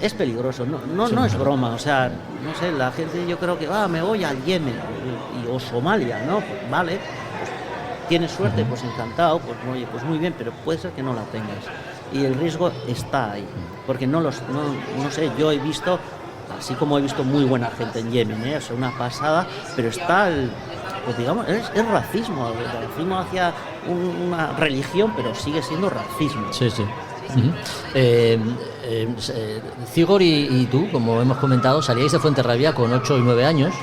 Es peligroso, no es broma, o sea, no sé, la gente, yo creo que me voy al Yemen o Somalia, ¿no? Pues vale, pues tienes suerte, pues encantado, pues oye, pues muy bien, pero puede ser que no la tengas. Y el riesgo está ahí, porque no sé, yo he visto, así como he visto muy buena gente en Yemen, o sea, una pasada, pero está pues digamos, es racismo hacia una religión, pero sigue siendo racismo. Sí. Cigor y tú, como hemos comentado, salíais de Fuenterrabía con 8 y 9 años.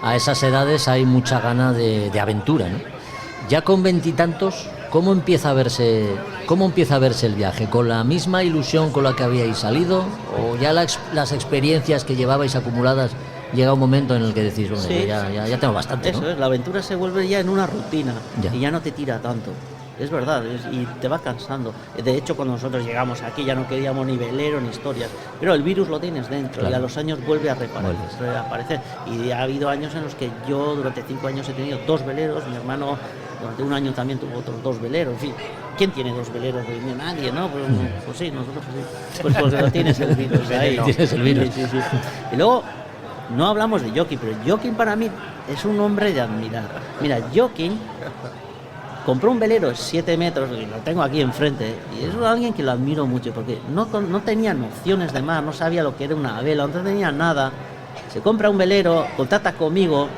A esas edades hay mucha gana de aventura, ¿no? Ya con 20 y tantos, ¿cómo empieza a verse el viaje? ¿Con la misma ilusión con la que habíais salido? ¿O ya las experiencias que llevabais acumuladas, llega un momento en el que decís, bueno, ya tengo bastante, ¿no? Eso es, la aventura se vuelve ya en una rutina, y ya no te tira tanto. es verdad, y te va cansando. De hecho, cuando nosotros llegamos aquí ya no queríamos ni velero ni historias, pero el virus lo tienes dentro, claro. y a los años vuelve a reaparecer. Y ha habido años en los que yo durante 5 años he tenido 2 veleros, mi hermano durante 1 año también tuvo otros 2 veleros, en fin. ¿Quién tiene 2 veleros? Nadie, ¿no? Pues sí, nosotros sí. Pues lo tienes el virus ahí. Tienes el virus. Sí. Y luego, no hablamos de Joaquín, pero Joaquín para mí es un hombre de admirar. Mira, Joaquín compró un velero de 7 metros, y lo tengo aquí enfrente, y es alguien que lo admiro mucho, porque no tenía nociones de mar, no sabía lo que era una vela, no tenía nada. Se compra un velero, contacta conmigo,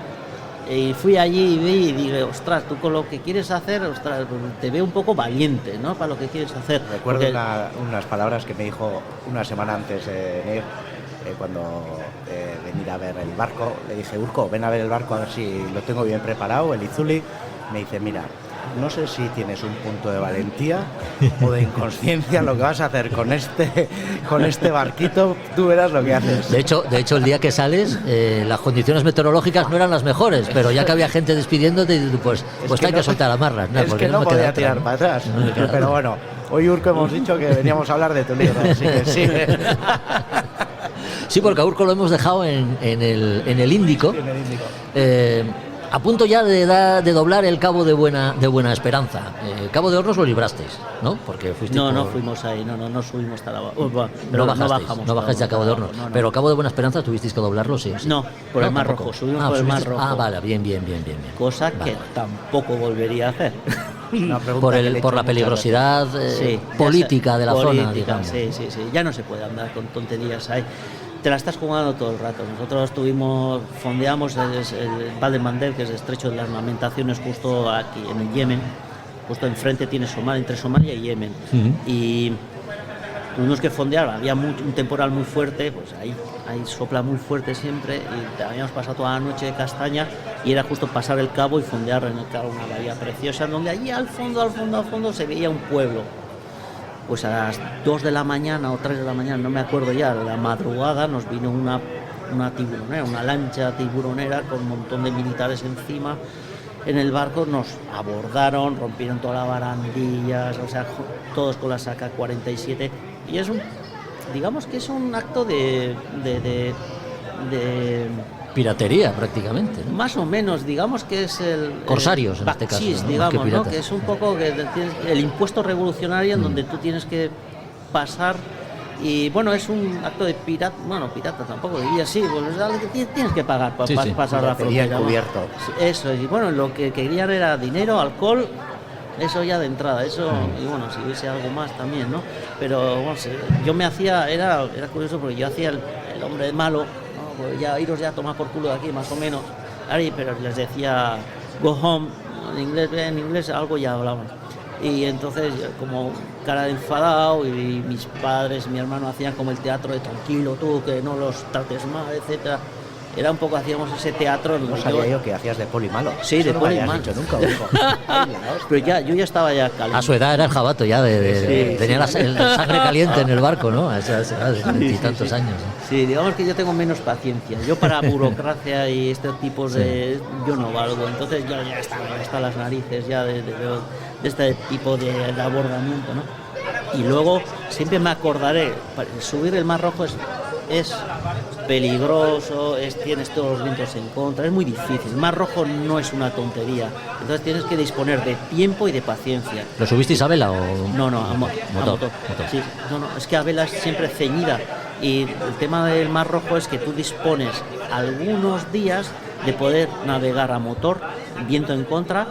y fui allí y vi y dije, ostras, tú con lo que quieres hacer, ostras, te veo un poco valiente, ¿no? Para lo que quieres hacer. Recuerdo Porque... unas palabras que me dijo una semana antes de venir, cuando venir a ver el barco. Le dije, Urco, ven a ver el barco a ver si lo tengo bien preparado, el Izuli. Me dice, mira, no sé si tienes un punto de valentía o de inconsciencia lo que vas a hacer con este barquito, tú verás lo que haces. De hecho, el día que sales, las condiciones meteorológicas no eran las mejores, pero ya que había gente despidiéndote, pues hay que soltar amarras. Es que no podía tirar para atrás. Pero bueno, hoy, Urco, hemos dicho que veníamos a hablar de tu libro, así que sí. Sí, porque a Urco lo hemos dejado en el Índico. En el Índico. A punto ya de doblar el Cabo de Buena Esperanza. Cabo de Hornos lo librasteis, ¿no? Porque fuisteis No fuimos ahí, no subimos hasta la... no bajasteis a Cabo de Hornos. No. Pero Cabo de Buena Esperanza tuvisteis que doblarlo, sí. No, por el Mar Rojo, subimos por el Mar Rojo. Ah, vale, bien. Cosa Vale. que tampoco volvería a hacer. Por la peligrosidad política de la zona, digamos. Sí, ya no se puede andar con tonterías ahí. Te la estás jugando todo el rato. Nosotros fondeamos el Bab el-Mandeb, que es el estrecho de las Lamentaciones, justo aquí en el Yemen. Justo enfrente tiene Somalia, entre Somalia y Yemen. Y tuvimos que fondear, había un temporal muy fuerte, pues ahí sopla muy fuerte siempre, y habíamos pasado toda la noche de castaña, y era justo pasar el cabo y fondear en el cabo, una bahía preciosa, donde allí al fondo se veía un pueblo. Pues a las 2 de la mañana o 3 de la mañana, no me acuerdo ya, de la madrugada, nos vino una tiburonera, una lancha tiburonera con un montón de militares encima en el barco, nos abordaron, rompieron todas las barandillas, o sea, todos con la AK-47, y digamos que es un acto de Piratería, prácticamente, ¿no? Más o menos, digamos que es el... Corsarios, en este caso, ¿no? digamos, ¿no? Que es un poco el impuesto revolucionario en donde tú tienes que pasar, y bueno, es un acto de pirata, bueno, pirata tampoco diría, sí, pues es algo que tienes que pagar para pasar la frontera. Encubierto. Eso, y bueno, lo que querían era dinero, alcohol, eso ya de entrada, eso, y bueno, si hubiese algo más también, ¿no? Pero bueno, yo me hacía, era curioso porque yo hacía el hombre malo, pues ya iros ya a tomar por culo de aquí, más o menos. Pero les decía go home, en inglés algo ya hablaban. Y entonces, como cara de enfadado, y mis padres, mi hermano hacían como el teatro de tranquilo, tú, que no los trates mal, etcétera. Era un poco, hacíamos ese teatro. No sabía yo que hacías de poli malo. Sí, eso de no poli me malo. habías dicho nunca, Urco. Pero yo ya estaba ya caliente. A su edad era el jabato ya, tenía la sangre caliente en el barco, ¿no? A esa edad de 20 y tantos años, ¿no? Sí, digamos que yo tengo menos paciencia. Yo para burocracia y este tipo de... Yo no valgo. Entonces yo ya estaba hasta las narices ya de este tipo de abordamiento, ¿no? Y luego siempre me acordaré, subir el Mar Rojo es peligroso, tienes todos los vientos en contra, es muy difícil. El Mar Rojo no es una tontería, entonces tienes que disponer de tiempo y de paciencia. ¿Lo subisteis a vela o...? No, a motor. Sí, es que a vela es siempre ceñida, y el tema del Mar Rojo es que tú dispones algunos días de poder navegar a motor, viento en contra,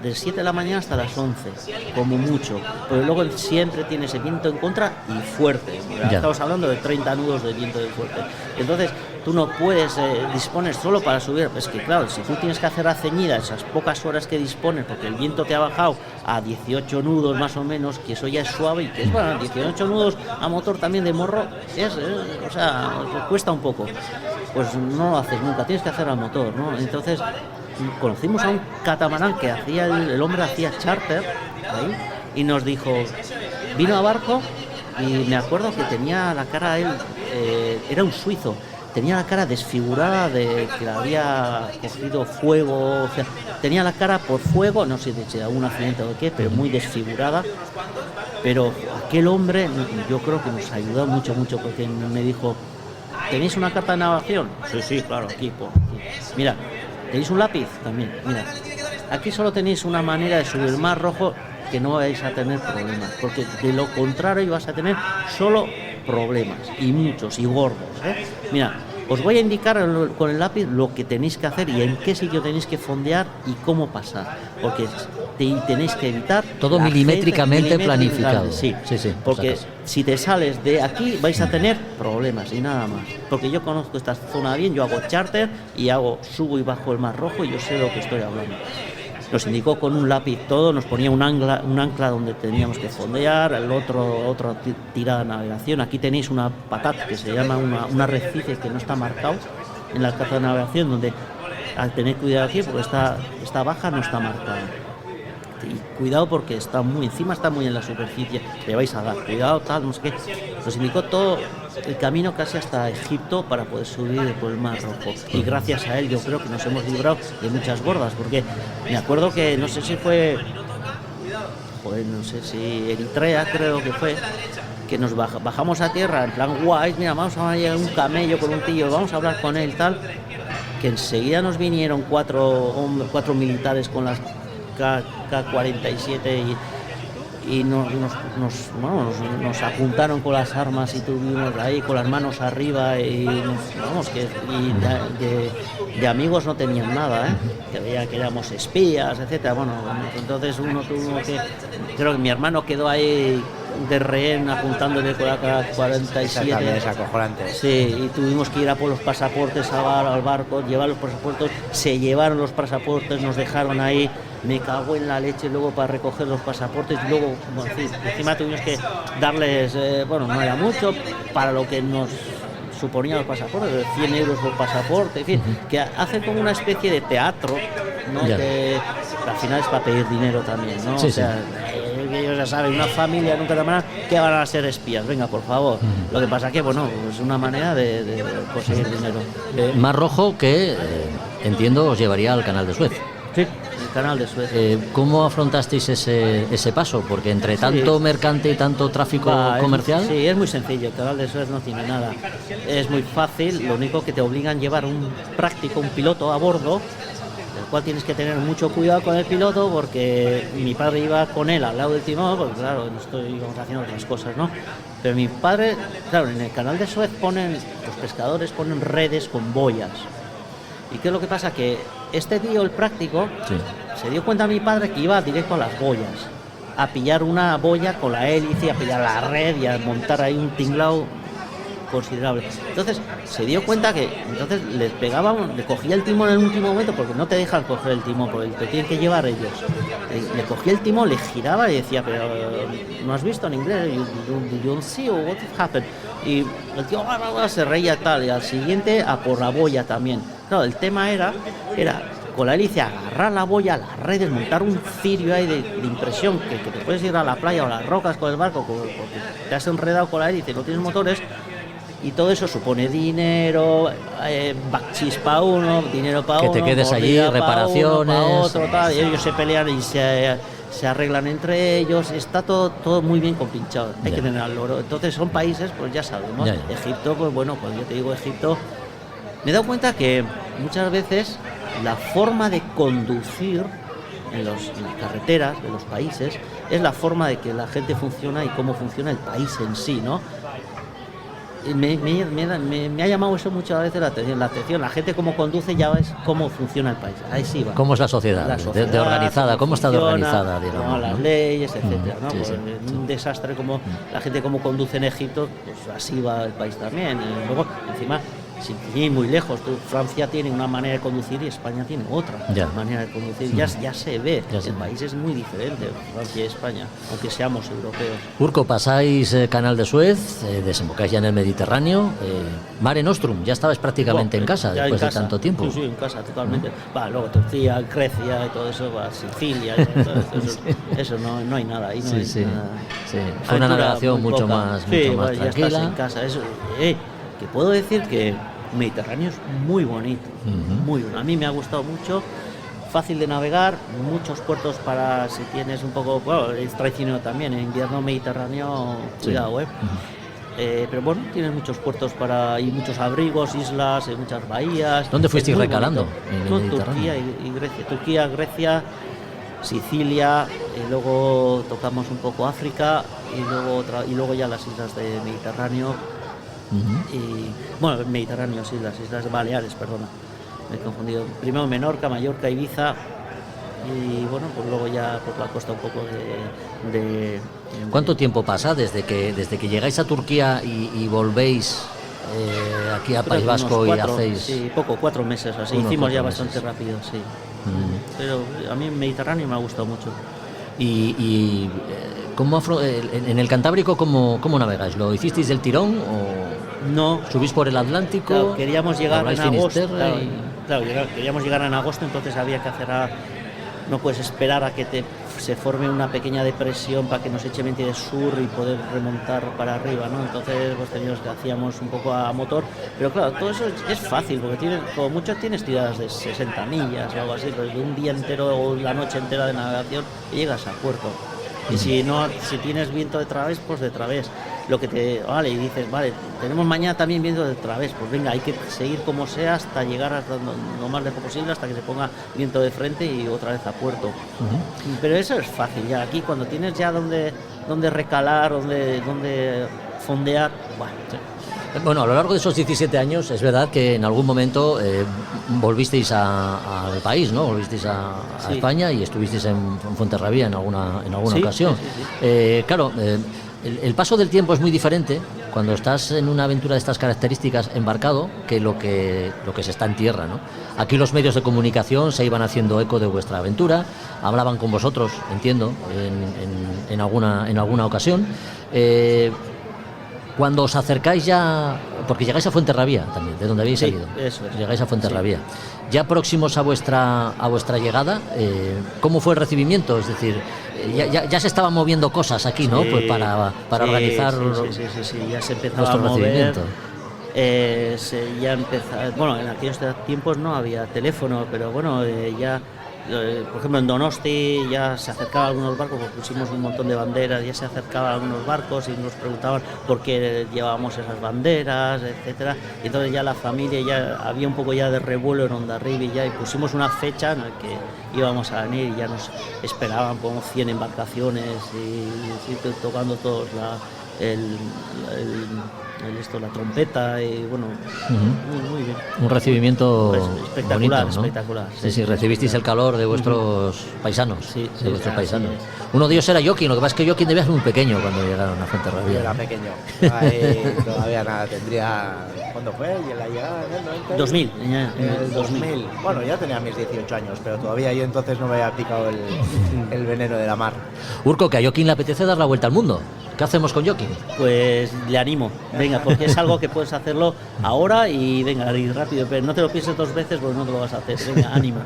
de 7 de la mañana hasta las 11, como mucho, pero luego siempre tiene ese viento en contra y fuerte. Estamos hablando de 30 nudos de viento de fuerte. Entonces tú no puedes disponer solo para subir. Es que claro, si tú tienes que hacer la ceñida esas pocas horas que dispones, porque el viento te ha bajado a 18 nudos más o menos, que eso ya es suave, y que es bueno, 18 nudos a motor también de morro, o sea, cuesta un poco. Pues no lo haces nunca, tienes que hacer al motor, ¿no? Entonces conocimos a un catamarán que hacía el hombre hacía charter ahí, y nos dijo, vino a barco, y me acuerdo que tenía la cara él, era un suizo, tenía la cara desfigurada de que la había cogido fuego, o sea, tenía la cara por fuego, no sé si de algún accidente o de qué, pero muy desfigurada. Pero aquel hombre, yo creo que nos ayudó mucho, porque me dijo, ¿tenéis una carta de navegación? Sí, claro, aquí. Mira, ¿tenéis un lápiz? También, mira. Aquí solo tenéis una manera de subir el Mar Rojo que no vais a tener problemas, porque de lo contrario vas a tener solo problemas, y muchos, y gordos, ¿eh? Mira, os voy a indicar con el lápiz lo que tenéis que hacer y en qué sitio tenéis que fondear y cómo pasar, porque tenéis que evitar... Todo milimétricamente planificado. Sí, porque si te sales de aquí vais a tener problemas y nada más, porque yo conozco esta zona bien, yo hago charter y subo y bajo el Mar Rojo y yo sé de lo que estoy hablando. Nos indicó con un lápiz todo, nos ponía un ancla donde teníamos que fondear, otra tirada de navegación. Aquí tenéis una patata que se llama un arrecife que no está marcado en la carta de navegación, donde al tener cuidado aquí porque está baja, no está marcada. Y cuidado porque está muy en la superficie, le vais a dar cuidado, tal, no sé qué. Nos indicó todo el camino casi hasta Egipto para poder subir por el Mar Rojo, y gracias a él yo creo que nos hemos librado de muchas gordas, porque me acuerdo que no sé si Eritrea creo que fue, que nos bajamos a tierra en plan guay, mira, vamos a llegar un camello con un tío, vamos a hablar con él, tal, que enseguida nos vinieron cuatro militares con las K-47 y nos apuntaron con las armas y tuvimos ahí con las manos arriba y de amigos no tenían nada, que veían que éramos espías, etcétera. Bueno, entonces uno tuvo que, creo que mi hermano quedó ahí de rehén apuntándole con la K-47. También es acojonante. Sí, y tuvimos que ir a por los pasaportes al barco, llevar los pasaportes, se llevaron los pasaportes, nos dejaron ahí, me cago en la leche luego para recoger los pasaportes, y luego encima tuvimos que darles, no era mucho para lo que nos suponía los pasaportes, 100 euros por pasaporte, en fin, que hacen como una especie de teatro, ¿no? Que al final es para pedir dinero también, ¿no? Sí, o sea, ellos ya saben, una familia nunca te van que van a ser espías, venga, por favor. Lo que pasa que, es una manera de conseguir dinero. Mar Rojo que, entiendo, os llevaría al Canal de Suez. Sí, el Canal de Suez. ¿Cómo afrontasteis ese paso? Porque entre tanto mercante y tanto tráfico comercial... Sí, es muy sencillo, el Canal de Suez no tiene nada. Es muy fácil, lo único que te obligan a llevar un piloto a bordo, el cual tienes que tener mucho cuidado con el piloto, porque mi padre iba con él al lado del timón, porque claro, íbamos haciendo otras cosas, ¿no? Pero mi padre, claro, en el Canal de Suez los pescadores ponen redes con boyas. ¿Y qué es lo que pasa? Que este tío, el práctico, se dio cuenta mi padre que iba directo a las boyas, a pillar una boya con la hélice, a pillar la red y a montar ahí un tinglao considerable. Entonces se dio cuenta que entonces le cogía el timón en el último momento, porque no te dejan coger el timón, porque te tienen que llevar ellos. Le cogía el timón, le giraba y decía, pero no has visto en inglés, you don't see what happened. Y el tío se reía tal, y al siguiente a por la boya también. Claro, el tema era con la hélice agarrar la boya, las redes, montar un cirio ahí de impresión, que te puedes ir a la playa o a las rocas con el barco, porque te has enredado con la hélice, no tienes motores, y todo eso supone dinero, backchis para uno, dinero para uno, que te quedes allí, reparaciones, para otro, tal, y ellos se pelean y se arreglan entre ellos, está todo muy bien compinchado, hay que tener al loro. Entonces son países, pues ya sabemos, Egipto, pues bueno, pues yo te digo Egipto, me he dado cuenta que muchas veces la forma de conducir en las carreteras de los países es la forma de que la gente funciona y cómo funciona el país en sí, ¿no? Me ha llamado eso muchas veces la atención. La gente cómo conduce ya ves cómo funciona el país. Ahí sí va. ¿Cómo es la sociedad? De organizada, ¿cómo está de organizada? Digamos, ¿no? Las leyes, etcétera. ¿No? Un desastre como la gente cómo conduce en Egipto, pues así va el país también. Y luego, encima, sin ir muy lejos, Francia tiene una manera de conducir y España tiene otra manera de conducir. Ya se ve, el país es muy diferente, Francia y España, aunque seamos europeos. Urco, pasáis Canal de Suez, desembocáis ya en el Mediterráneo, Mare Nostrum, ya estabais prácticamente en casa después de tanto tiempo. Sí, en casa, totalmente. Luego Turquía, Grecia y todo eso, Sicilia, eso no hay nada. Ahí no hay nada. Sí. Fue una navegación mucho más ya tranquila. estás en casa. Eso, que puedo decir que Mediterráneo es muy bonito, muy bueno. A mí me ha gustado mucho, fácil de navegar, muchos puertos para si tienes un poco, bueno, es traicionero también, en invierno Mediterráneo, cuidado, pero bueno, tienes muchos puertos y muchos abrigos, islas, muchas bahías. ¿Dónde fuisteis recalando? En el Turquía y Grecia. Turquía, Grecia, Sicilia, y luego tocamos un poco África y luego ya las islas del Mediterráneo. Y bueno, Mediterráneo, sí, las Islas Baleares, perdona, me he confundido. Primero Menorca, Mallorca, Ibiza y bueno, pues luego ya por la costa un poco de ¿Cuánto tiempo pasa desde que llegáis a Turquía y volvéis aquí a País Vasco y hacéis...? Sí, 4 meses así. Hicimos ya bastante rápido, sí. Pero a mí el Mediterráneo me ha gustado mucho. ¿Y cómo en el Cantábrico cómo navegáis? ¿Lo hicisteis del tirón o no? ¿Subís por el Atlántico? Claro, queríamos llegar en agosto. Claro, Queríamos llegar en agosto, entonces había que hacer no puedes esperar a que se forme una pequeña depresión para que nos eche viento de sur y poder remontar para arriba, ¿no? Entonces pues hacíamos un poco a motor, pero claro, todo eso es fácil, porque como mucho tienes tiradas de 60 millas o algo así, pero de un día entero o la noche entera de navegación llegas a puerto. Y si tienes viento de través, pues de través. Y dices, vale, tenemos mañana también viento de través, pues venga, hay que seguir como sea hasta llegar hasta lo más lejos posible, hasta que se ponga viento de frente y otra vez a puerto. Pero eso es fácil, ya aquí cuando tienes ya donde recalar, donde fondear, bueno. Bueno, a lo largo de esos 17 años es verdad que en algún momento volvisteis al país, ¿no? Volvisteis a España y estuvisteis en Fuenterrabía en alguna ocasión. Sí. Claro, el paso del tiempo es muy diferente cuando estás en una aventura de estas características embarcado que lo que se está en tierra, ¿no? Aquí los medios de comunicación se iban haciendo eco de vuestra aventura, hablaban con vosotros, entiendo, en alguna ocasión. Cuando os acercáis ya, porque llegáis a Fuenterrabía también, de donde habéis salido. Eso es. Llegáis a Fuenterrabía. Ya próximos a vuestra llegada, ¿cómo fue el recibimiento? Es decir, ya se estaban moviendo cosas aquí, ¿no? Pues para organizar. Sí, ya se empezaba a mover. Bueno, en aquellos tiempos no había teléfono, pero bueno, ya. Por ejemplo, en Donosti ya se acercaban algunos barcos, porque pusimos un montón de banderas, ya se acercaban algunos barcos y nos preguntaban por qué llevábamos esas banderas, etcétera. Y entonces ya la familia, ya había un poco ya de revuelo en Hondarribia y pusimos una fecha en la que íbamos a venir y ya nos esperaban como 100 embarcaciones y tocando todos la trompeta y bueno, muy bien. Un recibimiento espectacular, bonito, ¿no? Espectacular. Sí, recibisteis el calor de vuestros paisanos. Sí, de vuestros paisanos. Es. Uno de ellos era Joaquín, lo que pasa es que Joaquín debía ser muy pequeño cuando llegaron a Fuenterrabía. Yo era pequeño, ahí todavía nada, tendría... ¿Cuándo fue? ¿Y la llegada en el 90? 2000. El 2000. Bueno, ya tenía mis 18 años, pero todavía yo entonces no me había picado el veneno de la mar. Urco, que a Joaquín le apetece dar la vuelta al mundo. ¿Qué hacemos con Joaquín? Pues le animo, venga, porque es algo que puedes hacerlo ahora y venga, y rápido, pero no te lo pienses 2 veces porque no te lo vas a hacer, venga, ánimo.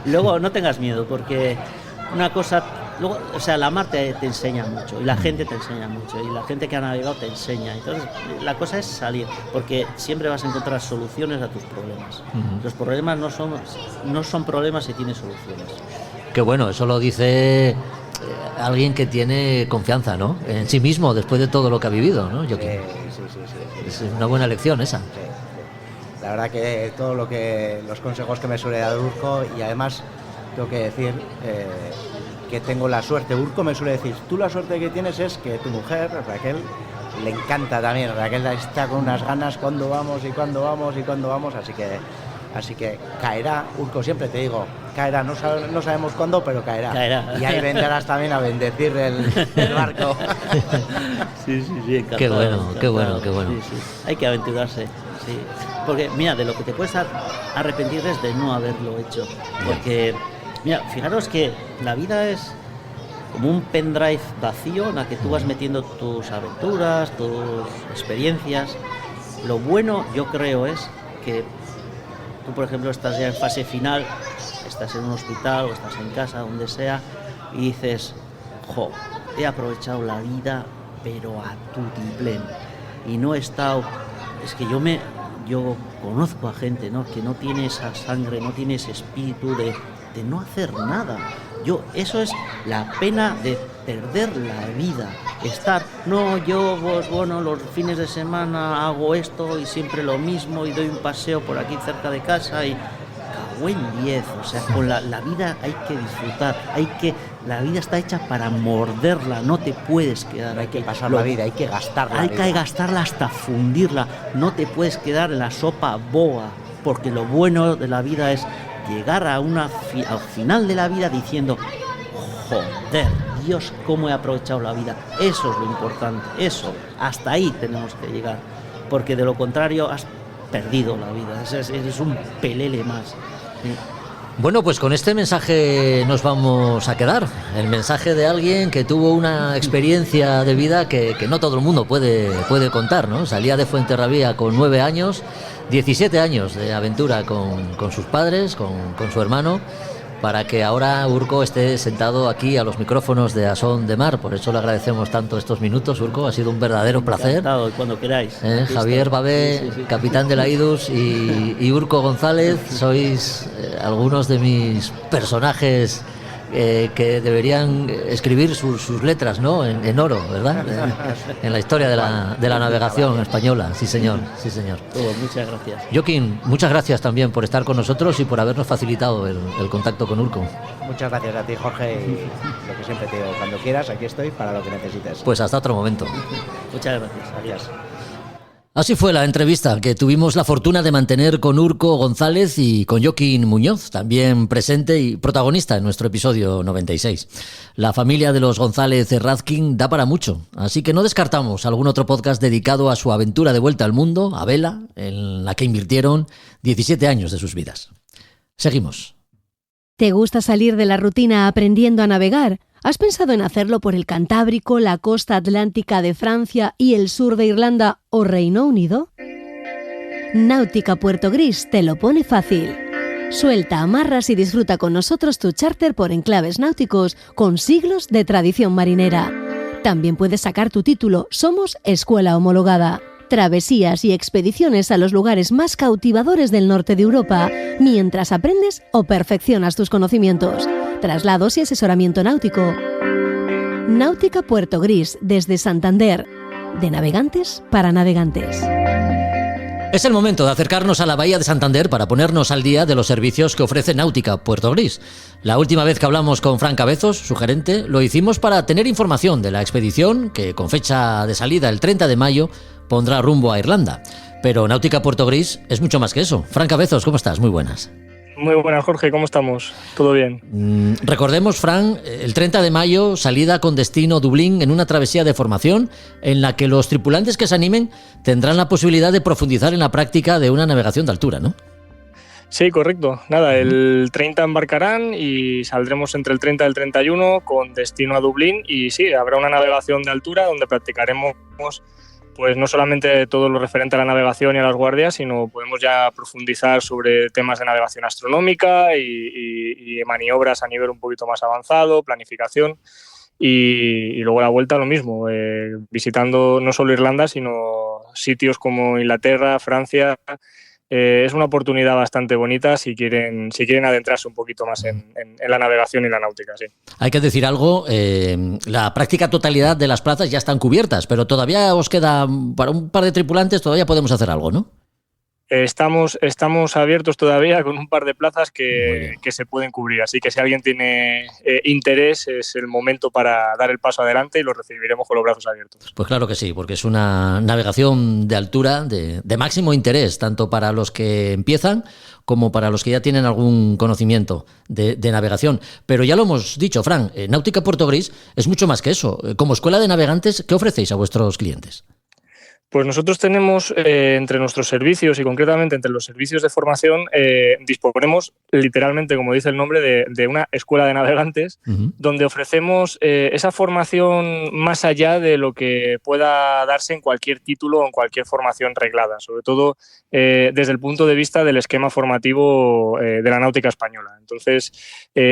Luego no tengas miedo, porque una cosa, luego, o sea, la mar te enseña mucho y la gente te enseña mucho y la gente que ha navegado te enseña, entonces la cosa es salir, porque siempre vas a encontrar soluciones a tus problemas. Los problemas no son problemas si tienes soluciones. Qué bueno, eso lo dice... alguien que tiene confianza, ¿no? En sí mismo, después de todo lo que ha vivido, ¿no? Sí. Es una buena lección esa. Sí. La verdad que los consejos que me suele dar Urco, y además tengo que decir que tengo la suerte. Urco me suele decir, tú la suerte que tienes es que tu mujer, Raquel, le encanta también. Raquel está con unas ganas, ¿cuándo vamos? Así que caerá, Urco, siempre te digo, caerá, no sabemos cuándo, pero caerá. Y ahí vendrás también a bendecir el barco. Sí, encantado. Qué bueno. Sí. Hay que aventurarse, sí. Porque, mira, de lo que te puedes arrepentir es de no haberlo hecho. Porque, mira, fijaros que la vida es como un pendrive vacío en el que tú vas metiendo tus aventuras, tus experiencias. Lo bueno, yo creo, es que tú, por ejemplo, estás ya en fase final, estás en un hospital o estás en casa, donde sea, y dices, he aprovechado la vida, pero a tutiplén. Y no he estado... Es que yo yo conozco a gente, ¿no?, que no tiene esa sangre, no tiene ese espíritu de no hacer nada. Eso es la pena de perder la vida. Yo pues bueno, los fines de semana hago esto y siempre lo mismo y doy un paseo por aquí cerca de casa y cago en 10. O sea, con la vida hay que disfrutar, la vida está hecha para morderla, no te puedes quedar. Hay que pasar la vida, hay que gastarla. Hay que gastarla hasta fundirla, no te puedes quedar en la sopa boa, porque lo bueno de la vida es llegar a al final de la vida diciendo, joder, Dios, cómo he aprovechado la vida. Eso es lo importante, hasta ahí tenemos que llegar, porque de lo contrario has perdido la vida, eres un pelele más. ¿Sí? Bueno, pues con este mensaje nos vamos a quedar. El mensaje de alguien que tuvo una experiencia de vida que no todo el mundo puede contar, ¿no? Salía de Fuenterrabía con 9 años, 17 años de aventura con sus padres, con su hermano, para que ahora Urko esté sentado aquí a los micrófonos de A Son de Mar. Por eso le agradecemos tanto estos minutos, Urko. Ha sido un verdadero placer. Encantado, cuando queráis. Javier Babé, sí. Capitán de la IDUS, y Urko González, sois algunos de mis personajes que deberían escribir sus letras, ¿no?, en oro, ¿verdad? En la historia de la navegación española. Sí, señor. Muchas gracias. Joaquín, muchas gracias también por estar con nosotros y por habernos facilitado el contacto con Urko. Muchas gracias a ti, Jorge, y lo que siempre te digo, cuando quieras, aquí estoy para lo que necesites. Pues hasta otro momento. Muchas gracias. Adiós. Así fue la entrevista que tuvimos la fortuna de mantener con Urko González y con Joaquín Muñoz, también presente y protagonista en nuestro episodio 96. La familia de los González Razkin da para mucho, así que no descartamos algún otro podcast dedicado a su aventura de vuelta al mundo, a vela, en la que invirtieron 17 años de sus vidas. Seguimos. ¿Te gusta salir de la rutina aprendiendo a navegar? ¿Has pensado en hacerlo por el Cantábrico, la costa atlántica de Francia y el sur de Irlanda o Reino Unido? Náutica Puerto Gris te lo pone fácil. Suelta amarras y disfruta con nosotros tu charter por enclaves náuticos con siglos de tradición marinera. También puedes sacar tu título Somos Escuela Homologada. Travesías y expediciones a los lugares más cautivadores del norte de Europa, mientras aprendes o perfeccionas tus conocimientos. Traslados y asesoramiento náutico. Náutica Puerto Gris, desde Santander. De navegantes para navegantes. Es el momento de acercarnos a la Bahía de Santander para ponernos al día de los servicios que ofrece Náutica Puerto Gris. La última vez que hablamos con Fran Cabezos, su gerente, lo hicimos para tener información de la expedición que, con fecha de salida el 30 de mayo, pondrá rumbo a Irlanda. Pero Náutica Puerto Gris es mucho más que eso. Fran Cabezos, ¿cómo estás? Muy buenas. Muy buenas, Jorge, ¿cómo estamos? ¿Todo bien? Recordemos, Fran, el 30 de mayo, salida con destino Dublín en una travesía de formación en la que los tripulantes que se animen tendrán la posibilidad de profundizar en la práctica de una navegación de altura, ¿no? Sí, correcto. Nada, el 30 embarcarán y saldremos entre el 30 y el 31 con destino a Dublín, y sí, habrá una navegación de altura donde practicaremos pues no solamente todo lo referente a la navegación y a las guardias, sino podemos ya profundizar sobre temas de navegación astronómica y maniobras a nivel un poquito más avanzado, planificación, y luego la vuelta lo mismo, visitando no solo Irlanda, sino sitios como Inglaterra, Francia. Es una oportunidad bastante bonita si quieren adentrarse un poquito más en la navegación y la náutica, sí. Hay que decir algo, la práctica totalidad de las plazas ya están cubiertas, pero todavía os queda, para un par de tripulantes todavía podemos hacer algo, ¿no? Estamos abiertos todavía con un par de plazas que se pueden cubrir, así que si alguien tiene interés es el momento para dar el paso adelante y lo recibiremos con los brazos abiertos. Pues claro que sí, porque es una navegación de altura de máximo interés, tanto para los que empiezan como para los que ya tienen algún conocimiento de navegación. Pero ya lo hemos dicho, Fran, Náutica Puerto Gris es mucho más que eso. Como escuela de navegantes, ¿qué ofrecéis a vuestros clientes? Pues nosotros tenemos entre nuestros servicios y concretamente entre los servicios de formación disponemos literalmente, como dice el nombre, de una escuela de navegantes, donde ofrecemos esa formación más allá de lo que pueda darse en cualquier título o en cualquier formación reglada, sobre todo desde el punto de vista del esquema formativo de la náutica española. Entonces,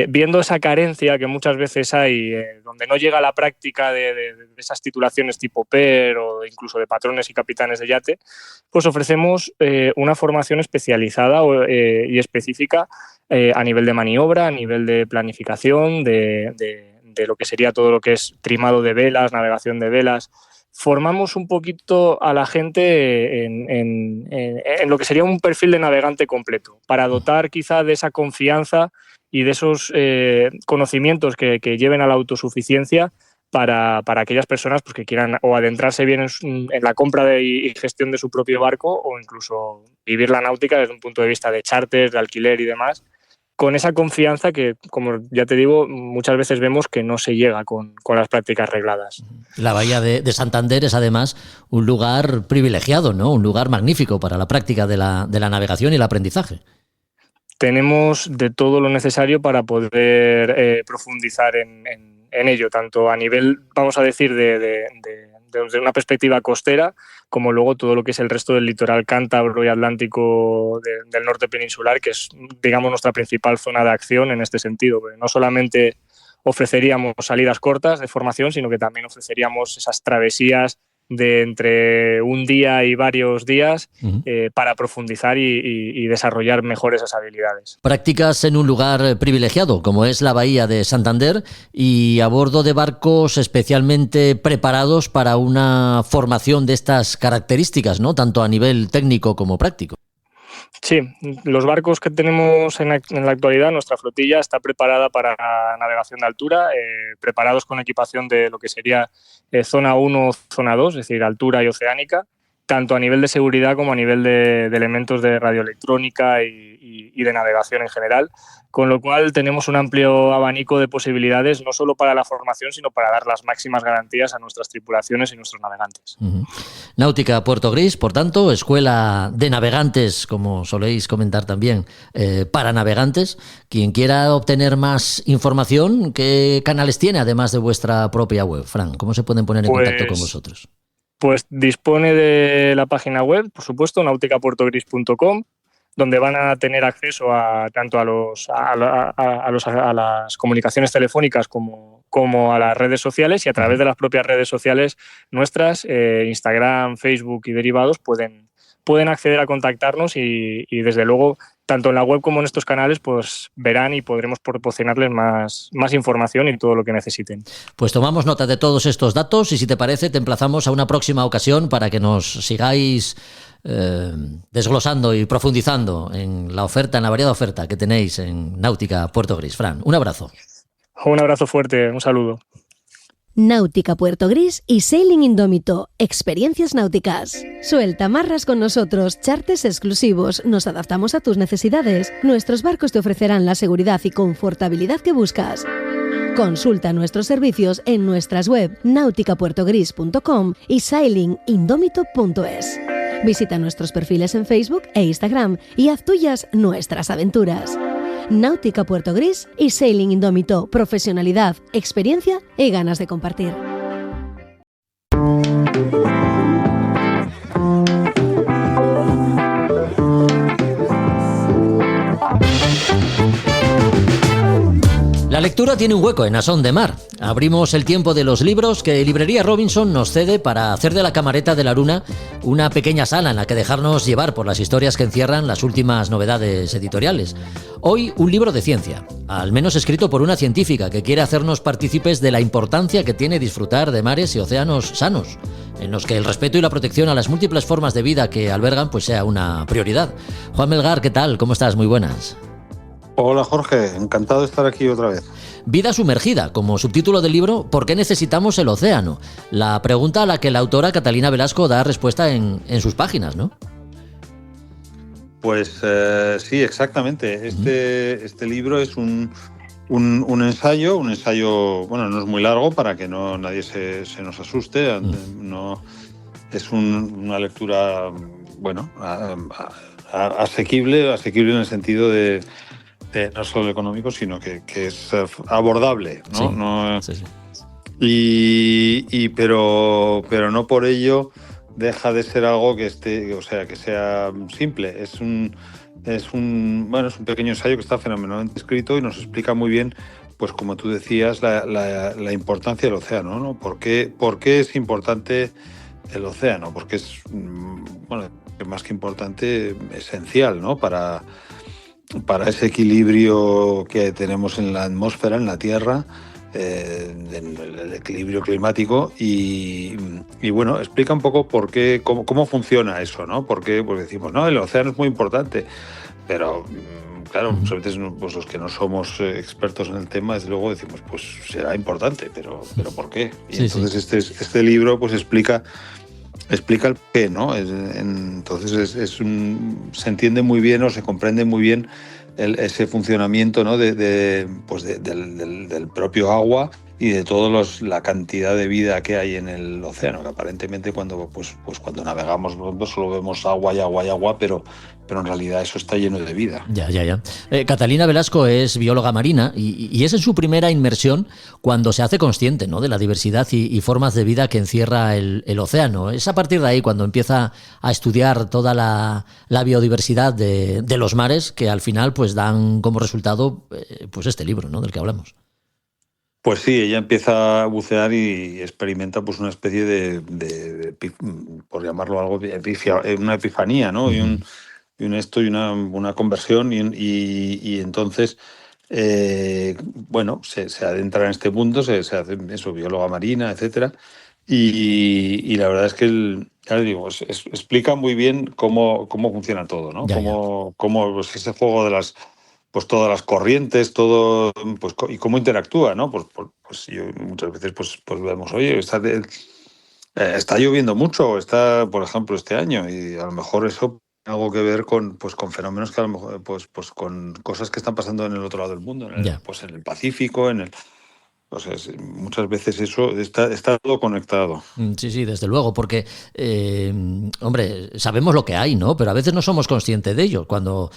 viendo esa carencia que muchas veces hay, donde no llega la práctica de esas titulaciones tipo PER o incluso de patrones y y capitanes de yate, pues ofrecemos una formación especializada y específica a nivel de maniobra, a nivel de planificación, de lo que sería todo lo que es trimado de velas, navegación de velas. Formamos un poquito a la gente en lo que sería un perfil de navegante completo, para dotar quizá de esa confianza y de esos conocimientos que lleven a la autosuficiencia para aquellas personas pues, que quieran o adentrarse bien en la compra y gestión de su propio barco, o incluso vivir la náutica desde un punto de vista de charters, de alquiler y demás, con esa confianza que, como ya te digo, muchas veces vemos que no se llega con las prácticas regladas. La bahía de Santander es además un lugar privilegiado, ¿no? Un lugar magnífico para la práctica de la navegación y el aprendizaje. Tenemos de todo lo necesario para poder profundizar en ello, tanto a nivel, vamos a decir, desde una perspectiva costera, como luego todo lo que es el resto del litoral cántabro y atlántico del norte peninsular, que es, digamos, nuestra principal zona de acción en este sentido. Porque no solamente ofreceríamos salidas cortas de formación, sino que también ofreceríamos esas travesías de entre un día y varios días para profundizar y desarrollar mejor esas habilidades. Prácticas en un lugar privilegiado, como es la bahía de Santander, y a bordo de barcos especialmente preparados para una formación de estas características, ¿no? Tanto a nivel técnico como práctico. Sí, los barcos que tenemos en la actualidad, nuestra flotilla está preparada para navegación de altura, preparados con equipación de lo que sería zona 1 o zona 2, es decir, altura y oceánica, tanto a nivel de seguridad como a nivel de elementos de radioelectrónica y de navegación en general, con lo cual tenemos un amplio abanico de posibilidades, no solo para la formación, sino para dar las máximas garantías a nuestras tripulaciones y nuestros navegantes. Náutica Puerto Gris, por tanto, escuela de navegantes, como soléis comentar también, para navegantes. Quien quiera obtener más información, ¿qué canales tiene, además de vuestra propia web? Fran, ¿cómo se pueden poner en contacto con vosotros? Pues dispone de la página web, por supuesto, nauticapuertogris.com, donde van a tener acceso tanto a las comunicaciones telefónicas como a las redes sociales, y a través de las propias redes sociales nuestras, Instagram, Facebook y derivados, pueden acceder a contactarnos y desde luego, tanto en la web como en estos canales, pues verán y podremos proporcionarles más información y todo lo que necesiten. Pues tomamos nota de todos estos datos y, si te parece, te emplazamos a una próxima ocasión para que nos sigáis desglosando y profundizando en la oferta, en la variada oferta que tenéis en Náutica Puerto Gris. Fran, un abrazo. Un abrazo fuerte, un saludo. Náutica Puerto Gris y Sailing Indómito, experiencias náuticas. Suelta amarras con nosotros, charters exclusivos, nos adaptamos a tus necesidades. Nuestros barcos te ofrecerán la seguridad y confortabilidad que buscas. Consulta nuestros servicios en nuestras web nauticapuertogris.com y sailingindómito.es. Visita nuestros perfiles en Facebook e Instagram y haz tuyas nuestras aventuras. Náutica Puerto Gris y Sailing Indómito, profesionalidad, experiencia y ganas de compartir. La lectura tiene un hueco en A Son de Mar. Abrimos el tiempo de los libros que Librería Robinson nos cede para hacer de la Camareta de la Luna una pequeña sala en la que dejarnos llevar por las historias que encierran las últimas novedades editoriales. Hoy, un libro de ciencia, al menos escrito por una científica que quiere hacernos partícipes de la importancia que tiene disfrutar de mares y océanos sanos, en los que el respeto y la protección a las múltiples formas de vida que albergan pues sea una prioridad. Juan Melgar, ¿qué tal? ¿Cómo estás? Muy buenas. Hola Jorge, encantado de estar aquí otra vez. Vida sumergida, como subtítulo del libro, ¿por qué necesitamos el océano? La pregunta a la que la autora Catalina Velasco da respuesta en sus páginas, ¿no? Pues sí, exactamente. Este libro es un ensayo, bueno, no es muy largo para que nadie se nos asuste. No, es una lectura, bueno, asequible en el sentido de no solo económico, sino que es abordable, ¿no? Sí. Pero no por ello deja de ser algo que sea simple. Es un pequeño ensayo que está fenomenalmente escrito y nos explica muy bien, pues como tú decías, la importancia del océano, ¿no? ¿Por qué es importante el océano, porque es, bueno, más que importante, esencial, ¿no? Para ese equilibrio que tenemos en la atmósfera, en la Tierra, el equilibrio climático y bueno, explica un poco por qué, cómo funciona eso, ¿no? Porque decimos, no, el océano es muy importante, pero claro, muchas veces pues, los que no somos expertos en el tema, desde luego decimos, pues será importante, pero ¿por qué? Y Sí, entonces este libro pues explica el qué, ¿no? Entonces se entiende muy bien o se comprende muy bien ese funcionamiento, ¿no? del propio agua y de toda la cantidad de vida que hay en el océano, que aparentemente cuando navegamos solo vemos agua y agua y agua, pero en realidad eso está lleno de vida. Ya. Catalina Velasco es bióloga marina y es en su primera inmersión cuando se hace consciente, ¿no? de la diversidad y formas de vida que encierra el océano. Es a partir de ahí cuando empieza a estudiar toda la biodiversidad de los mares que al final pues dan como resultado pues este libro, ¿no? del que hablamos. Pues sí, ella empieza a bucear y experimenta pues una especie de por llamarlo algo, una epifanía, ¿no? Uh-huh. Y una conversión y entonces bueno, se adentra en este mundo, se hace eso, bióloga marina, etcétera, y la verdad es que ya digo, explica muy bien cómo funciona todo, ¿no? Cómo pues, ese juego de todas las corrientes, todo, pues, y cómo interactúa, ¿no? Pues yo muchas veces pues vemos, oye, está lloviendo mucho, por ejemplo, este año, y a lo mejor eso tiene algo que ver con fenómenos que a lo mejor, pues con cosas que están pasando en el otro lado del mundo, en el Pacífico, muchas veces eso está todo conectado. Sí, desde luego, porque, hombre, sabemos lo que hay, ¿no? Pero a veces no somos conscientes de ello. Cuando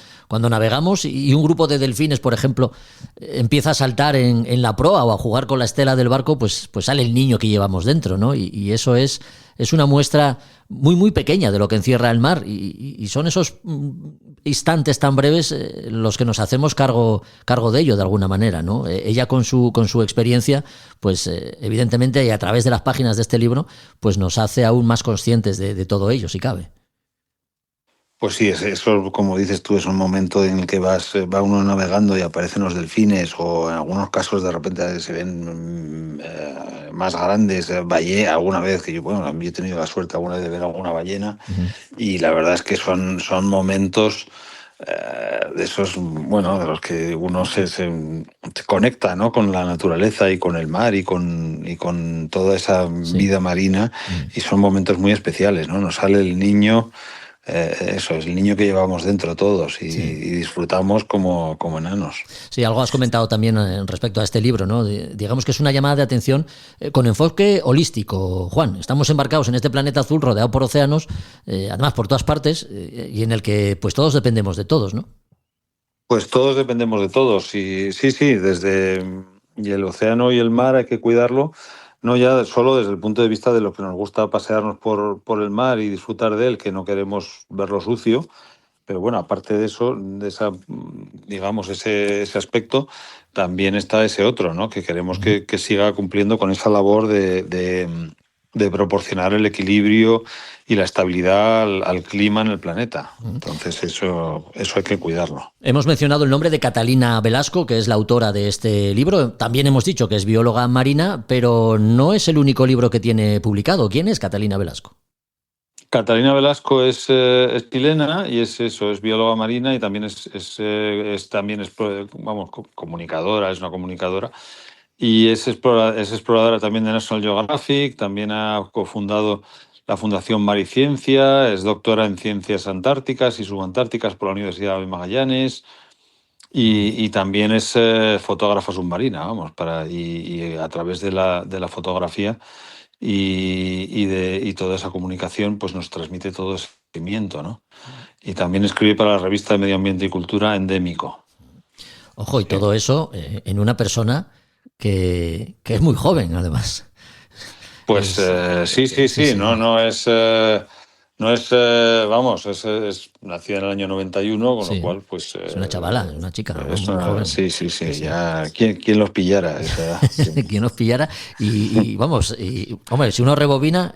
navegamos y un grupo de delfines, por ejemplo, empieza a saltar en la proa o a jugar con la estela del barco, pues sale el niño que llevamos dentro, ¿no? Y eso es una muestra muy, muy pequeña de lo que encierra el mar y son esos instantes tan breves los que nos hacemos cargo de ello de alguna manera, ¿no? Ella con su experiencia, pues evidentemente y a través de las páginas de este libro, pues nos hace aún más conscientes de todo ello, si cabe. Pues sí, eso, como dices tú, es un momento en el que va uno navegando y aparecen los delfines, o en algunos casos de repente se ven más grandes, alguna vez que yo he tenido la suerte alguna vez de ver alguna ballena, y la verdad es que son momentos de esos, bueno, de los que uno se conecta, ¿no? con la naturaleza y con el mar y con toda esa vida marina, y son momentos muy especiales, ¿no? Nos sale el niño. Eso es el niño que llevamos dentro todos y disfrutamos como enanos. Sí, algo has comentado también respecto a este libro, ¿no? Digamos que es una llamada de atención con enfoque holístico, Juan. Estamos embarcados en este planeta azul rodeado por océanos, además por todas partes, y en el que pues todos dependemos de todos, ¿no? Pues todos dependemos de todos y sí, y el océano y el mar hay que cuidarlo. No ya solo desde el punto de vista de lo que nos gusta pasearnos por el mar y disfrutar de él, que no queremos verlo sucio, pero bueno, aparte de eso, digamos, ese aspecto, también está ese otro, ¿no? Que queremos que siga cumpliendo con esa labor de proporcionar el equilibrio y la estabilidad al clima en el planeta. Entonces eso hay que cuidarlo. Hemos mencionado el nombre de Catalina Velasco, que es la autora de este libro. También hemos dicho que es bióloga marina, pero no es el único libro que tiene publicado. ¿Quién es Catalina Velasco? Catalina Velasco es chilena y es bióloga marina y también es comunicadora, es una comunicadora. Y es exploradora también de National Geographic, también ha cofundado la Fundación Mar y Ciencia, es doctora en Ciencias Antárticas y Subantárticas por la Universidad de Magallanes y también es fotógrafa submarina, y a través de la fotografía y toda esa comunicación pues nos transmite todo ese sentimiento, ¿no? Y también escribe para la revista de Medio Ambiente y Cultura Endémico. Ojo, y todo eso en una persona que es muy joven, además. Pues sí. No es nacida en el año 91, con Sí. lo cual, pues... Es una chavala, una chica. es muy una- joven. sí, ya... ¿Quién los pillara a esa edad? Sí. Quien nos pillara hombre, si uno rebobina,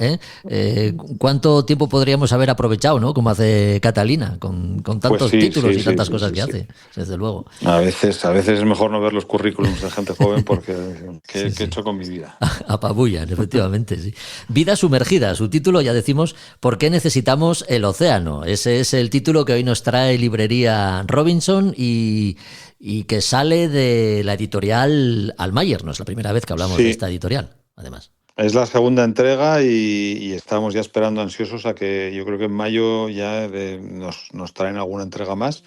¿cuánto tiempo podríamos haber aprovechado, ¿no? Como hace Catalina, con tantos sí, títulos sí, y tantas sí, cosas sí, que sí. hace, desde luego. A veces es mejor no ver los currículums de gente joven porque ¿qué Sí, sí. he hecho con mi vida? Apabullan, efectivamente, sí. Vida sumergida, su título, ya decimos, ¿por qué necesitamos el océano? Ese es el título que hoy nos trae Librería Robinson y que sale de la editorial Almayer. No es la primera vez que hablamos Sí. de esta editorial, además. Es la segunda entrega y estamos ya esperando ansiosos a que yo creo que en mayo ya nos traen alguna entrega más,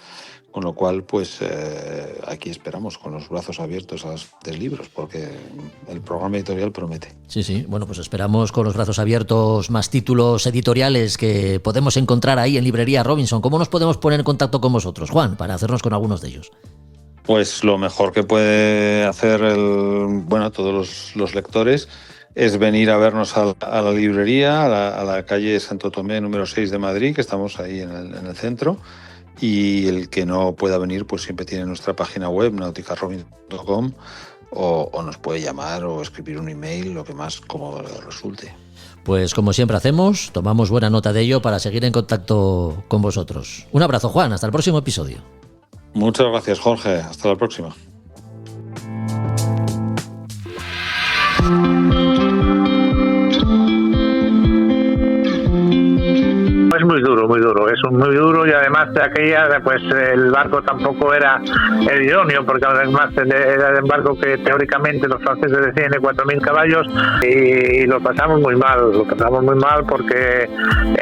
con lo cual pues aquí esperamos con los brazos abiertos a los libros porque el programa editorial promete. Sí, sí. Bueno, pues esperamos con los brazos abiertos más títulos editoriales que podemos encontrar ahí en Librería Robinson. ¿Cómo nos podemos poner en contacto con vosotros, Juan, para hacernos con algunos de ellos? Pues lo mejor que puede hacer todos los lectores es venir a vernos a la librería, a la calle Santo Tomé número 6 de Madrid, que estamos ahí en el centro. Y el que no pueda venir, pues siempre tiene nuestra página web, nauticarobinson.com, o nos puede llamar o escribir un email, lo que más cómodo le resulte. Pues como siempre hacemos, tomamos buena nota de ello para seguir en contacto con vosotros. Un abrazo, Juan, hasta el próximo episodio. Muchas gracias, Jorge. Hasta la próxima. Es muy duro, es muy duro y además de aquella, pues el barco tampoco era el idóneo, porque además era un barco que teóricamente los franceses decían de 4.000 caballos y lo pasamos muy mal porque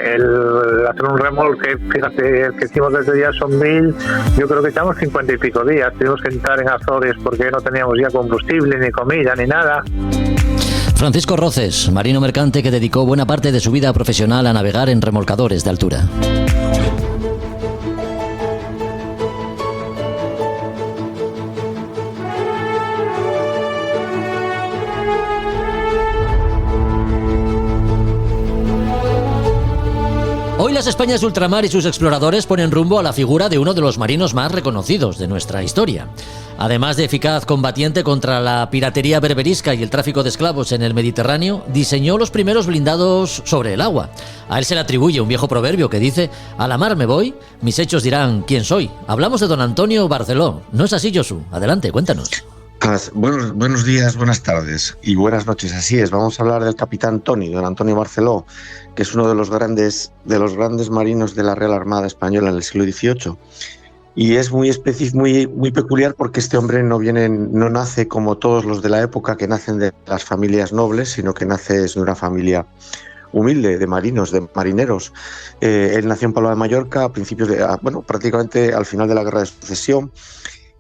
el hacer un remolque, fíjate, el que hicimos desde Jacksonville, yo creo que echamos 50 y pico días, tuvimos que entrar en Azores porque no teníamos ya combustible, ni comida, ni nada. Francisco Roces, marino mercante que dedicó buena parte de su vida profesional a navegar en remolcadores de altura. Hoy las Españas de ultramar y sus exploradores ponen rumbo a la figura de uno de los marinos más reconocidos de nuestra historia. Además de eficaz combatiente contra la piratería berberisca y el tráfico de esclavos en el Mediterráneo, diseñó los primeros blindados sobre el agua. A él se le atribuye un viejo proverbio que dice: «A la mar me voy, mis hechos dirán quién soy». Hablamos de don Antonio Barceló. ¿No es así, Josu? Adelante, cuéntanos. Buenos días, buenas tardes y buenas noches. Así es, vamos a hablar del capitán Tony, don Antonio Barceló, que es uno de los grandes marinos de la Real Armada Española en el siglo XVIII. Y es muy peculiar porque este hombre no nace como todos los de la época, que nacen de las familias nobles, sino que nace de una familia humilde, de marinos, de marineros. Él nació en Palma de Mallorca prácticamente al final de la Guerra de Sucesión.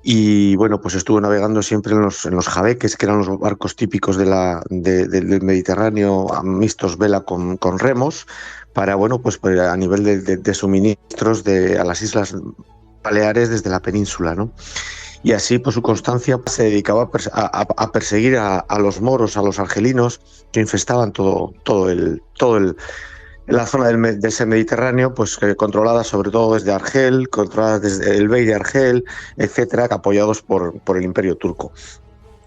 Y bueno, pues estuvo navegando siempre en los jabeques, que eran los barcos típicos del Mediterráneo, mixtos vela con remos, para a nivel de suministros a las Islas Baleares desde la península, ¿no? Y así, por su constancia, se dedicaba a perseguir a los moros, a los argelinos, que infestaban todo la zona de ese Mediterráneo, pues controlada sobre todo desde Argel, controlada desde el Bey de Argel, etcétera, apoyados por el Imperio Turco.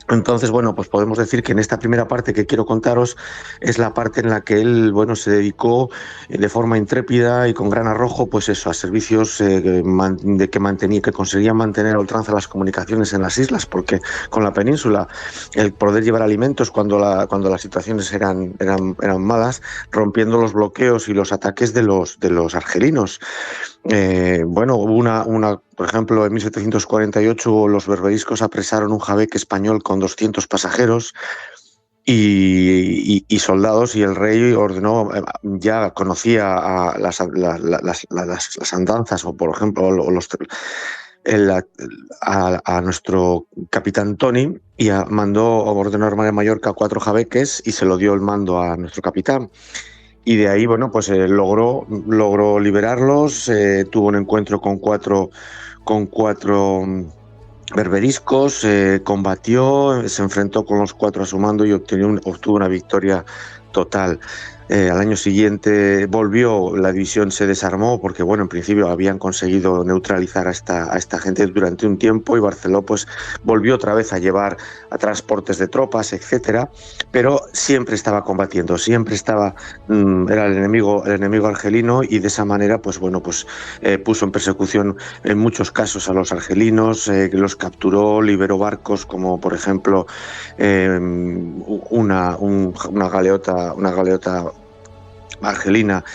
Entonces, pues podemos decir que en esta primera parte que quiero contaros es la parte en la que él, se dedicó de forma intrépida y con gran arrojo, pues eso, a servicios que conseguían mantener a ultranza las comunicaciones en las islas, porque con la península el poder llevar alimentos cuando las situaciones eran malas, rompiendo los bloqueos y los ataques de los argelinos. Hubo por ejemplo, en 1748 los berberiscos apresaron un jabeque español con 200 pasajeros y soldados, y el rey ordenó, ya conocía a las andanzas, o por ejemplo a nuestro capitán Tony, y ordenó armar en Mallorca 4 jabeques y se lo dio el mando a nuestro capitán. Y de ahí, logró liberarlos, tuvo un encuentro con cuatro berberiscos, combatió, se enfrentó con los 4 a su mando y obtuvo una victoria total. Al año siguiente volvió, la división se desarmó porque, bueno, en principio habían conseguido neutralizar a esta gente durante un tiempo, y Barceló pues volvió otra vez a llevar a transportes de tropas, etcétera, pero siempre estaba combatiendo, siempre estaba, era el enemigo argelino, y de esa manera pues bueno, pues puso en persecución en muchos casos a los argelinos, los capturó, liberó barcos como por ejemplo una galeota argelina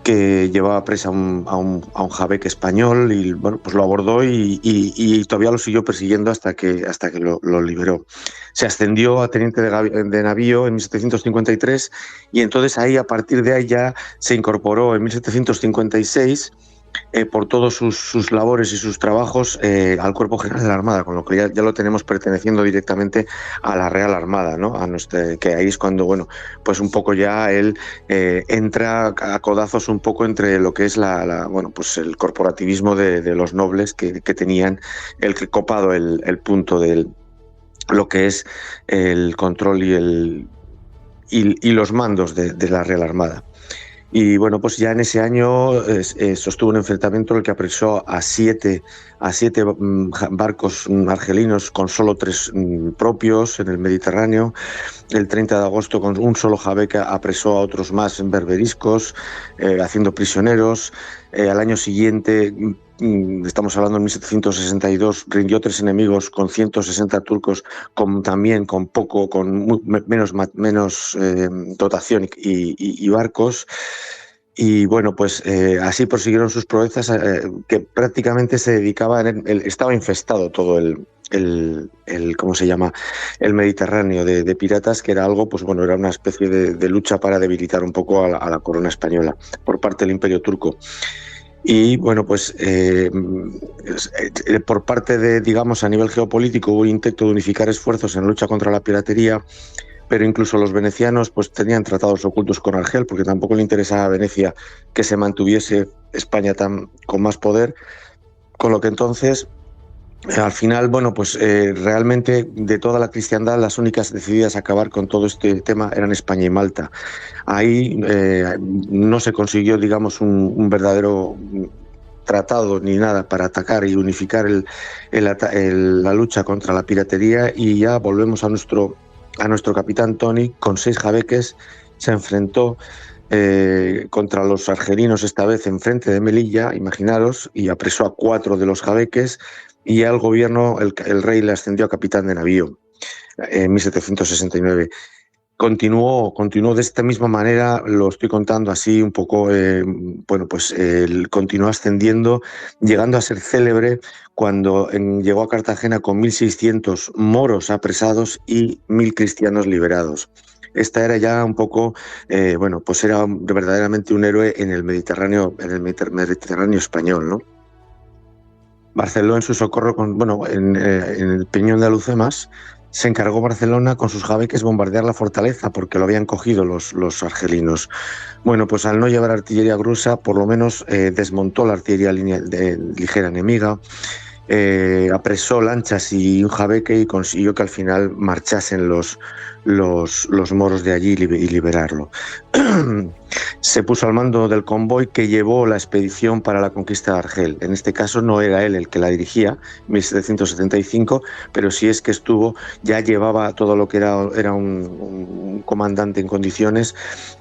que llevaba presa a un jabeque español, y bueno, pues lo abordó y todavía lo siguió persiguiendo hasta que lo liberó. Se ascendió a teniente de navío en 1753, y entonces ahí, a partir de ahí, ya se incorporó en 1756 por todos sus labores y sus trabajos al Cuerpo General de la Armada, con lo que ya lo tenemos perteneciendo directamente a la Real Armada, ¿no? Que ahí es cuando, bueno, pues un poco ya él entra a codazos un poco entre lo que es bueno, pues el corporativismo de los nobles que tenían copado el punto de lo que es el control y los mandos de la Real Armada. Y bueno, pues ya en ese año sostuvo un enfrentamiento en el que apresó a siete barcos argelinos, con solo 3 propios en el Mediterráneo. El 30 de agosto, con un solo jabeque, apresó a otros más en berberiscos, haciendo prisioneros. Al año siguiente, estamos hablando en 1762, rindió 3 enemigos con 160 turcos, también con menos dotación y barcos. Y bueno, pues así prosiguieron sus proezas, que prácticamente se dedicaba, estaba infestado todo ¿cómo se llama? El Mediterráneo de piratas, que era algo, pues bueno, era una especie de lucha para debilitar un poco a la corona española por parte del Imperio Turco. Y bueno, pues por parte de, digamos, a nivel geopolítico, hubo un intento de unificar esfuerzos en la lucha contra la piratería, pero incluso los venecianos pues tenían tratados ocultos con Argel, porque tampoco le interesaba a Venecia que se mantuviese España con más poder, con lo que entonces, al final, bueno, pues realmente de toda la cristiandad, las únicas decididas a acabar con todo este tema eran España y Malta. Ahí no se consiguió, digamos, un verdadero tratado ni nada para atacar y unificar la lucha contra la piratería, y ya volvemos a nuestro capitán Tony. Con 6 jabeques se enfrentó contra los argelinos, esta vez enfrente de Melilla, imaginaros, y apresó a 4 de los jabeques, y al gobierno el rey le ascendió a capitán de navío en 1769. Continuó de esta misma manera, lo estoy contando así un poco, bueno, pues continuó ascendiendo, llegando a ser célebre cuando llegó a Cartagena con 1.600 moros apresados y 1.000 cristianos liberados. Esta era ya un poco, bueno, pues era verdaderamente un héroe en el Mediterráneo español, ¿no? Barceló, en su socorro, en el Peñón de Alucemas, se encargó Barcelona con sus jabeques bombardear la fortaleza, porque lo habían cogido los argelinos. Bueno, pues al no llevar artillería gruesa, por lo menos desmontó la artillería ligera enemiga, apresó lanchas y un jabeque, y consiguió que al final marchasen los moros de allí y liberarlo. Se puso al mando del convoy que llevó la expedición para la conquista de Argel. En este caso no era él el que la dirigía, 1775, pero sí es que ya llevaba todo lo que era un comandante en condiciones.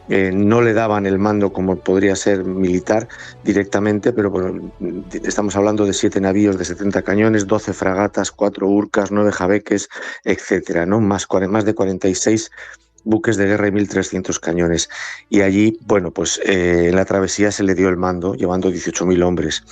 No le daban el mando como podría ser militar directamente, pero bueno, estamos hablando de 7 navíos de 70 cañones, 12 fragatas, 4 urcas, 9 jabeques, etcétera, ¿no? Más de 46 buques de guerra y 1.300 cañones. Y allí, bueno, pues en la travesía se le dio el mando, llevando 18.000 hombres.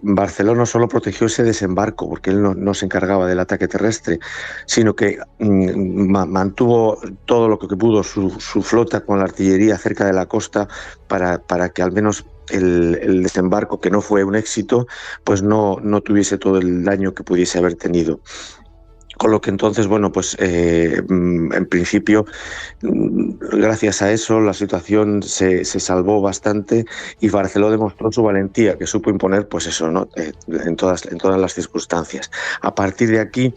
Barceló no solo protegió ese desembarco, porque él no se encargaba del ataque terrestre, sino que mantuvo todo lo que pudo su flota con la artillería cerca de la costa para que al menos el desembarco, que no fue un éxito, pues no tuviese todo el daño que pudiese haber tenido. Con lo que entonces, bueno, pues en principio, gracias a eso, la situación se salvó bastante, y Barceló demostró su valentía, que supo imponer, pues eso, ¿no? En todas las circunstancias. A partir de aquí,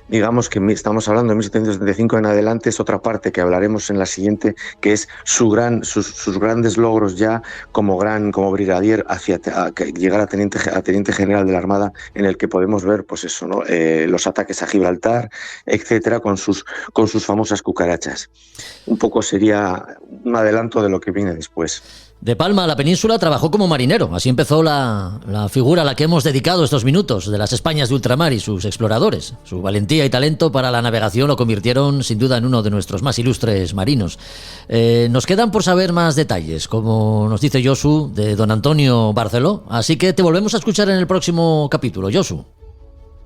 digamos que estamos hablando de 1775 en adelante, es otra parte que hablaremos en la siguiente, que es sus grandes logros ya como brigadier hacia llegar a teniente general de la Armada, en el que podemos ver pues eso, ¿no? Los ataques a Gibraltar, etcétera, con sus famosas cucarachas. Un poco sería un adelanto de lo que viene después. De Palma a la península trabajó como marinero. Así empezó la figura a la que hemos dedicado estos minutos, de las Españas de ultramar y sus exploradores. Su valentía y talento para la navegación lo convirtieron sin duda en uno de nuestros más ilustres marinos. Nos quedan por saber más detalles, como nos dice Josu, de don Antonio Barceló. Así que te volvemos a escuchar en el próximo capítulo, Josu.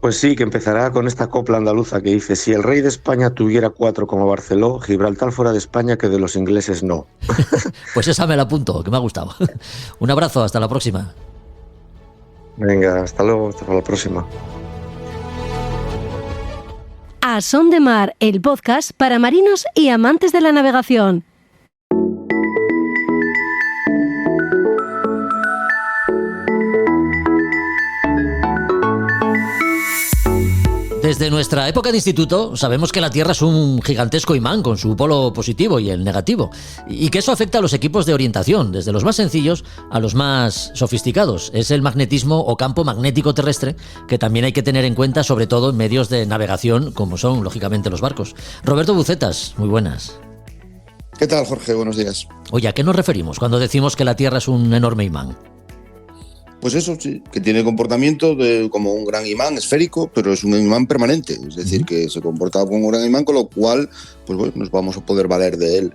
Pues sí, que empezará con esta copla andaluza que dice: si el rey de España tuviera 4 como Barceló, Gibraltar fuera de España, que de los ingleses no. Pues esa me la apunto, que me ha gustado. Un abrazo, hasta la próxima. Venga, hasta luego, hasta la próxima. A Son de Mar, el podcast para marinos y amantes de la navegación. Desde nuestra época de instituto sabemos que la Tierra es un gigantesco imán con su polo positivo y el negativo, y que eso afecta a los equipos de orientación, desde los más sencillos a los más sofisticados. Es el magnetismo o campo magnético terrestre que también hay que tener en cuenta, sobre todo en medios de navegación como son, lógicamente, los barcos. Roberto Bucetas, muy buenas. ¿Qué tal, Jorge? Buenos días. Oye, ¿a qué nos referimos cuando decimos que la Tierra es un enorme imán? Pues eso, sí, que tiene comportamiento como un gran imán esférico, pero es un imán permanente, es decir, que se comporta como un gran imán, con lo cual pues bueno, nos vamos a poder valer de él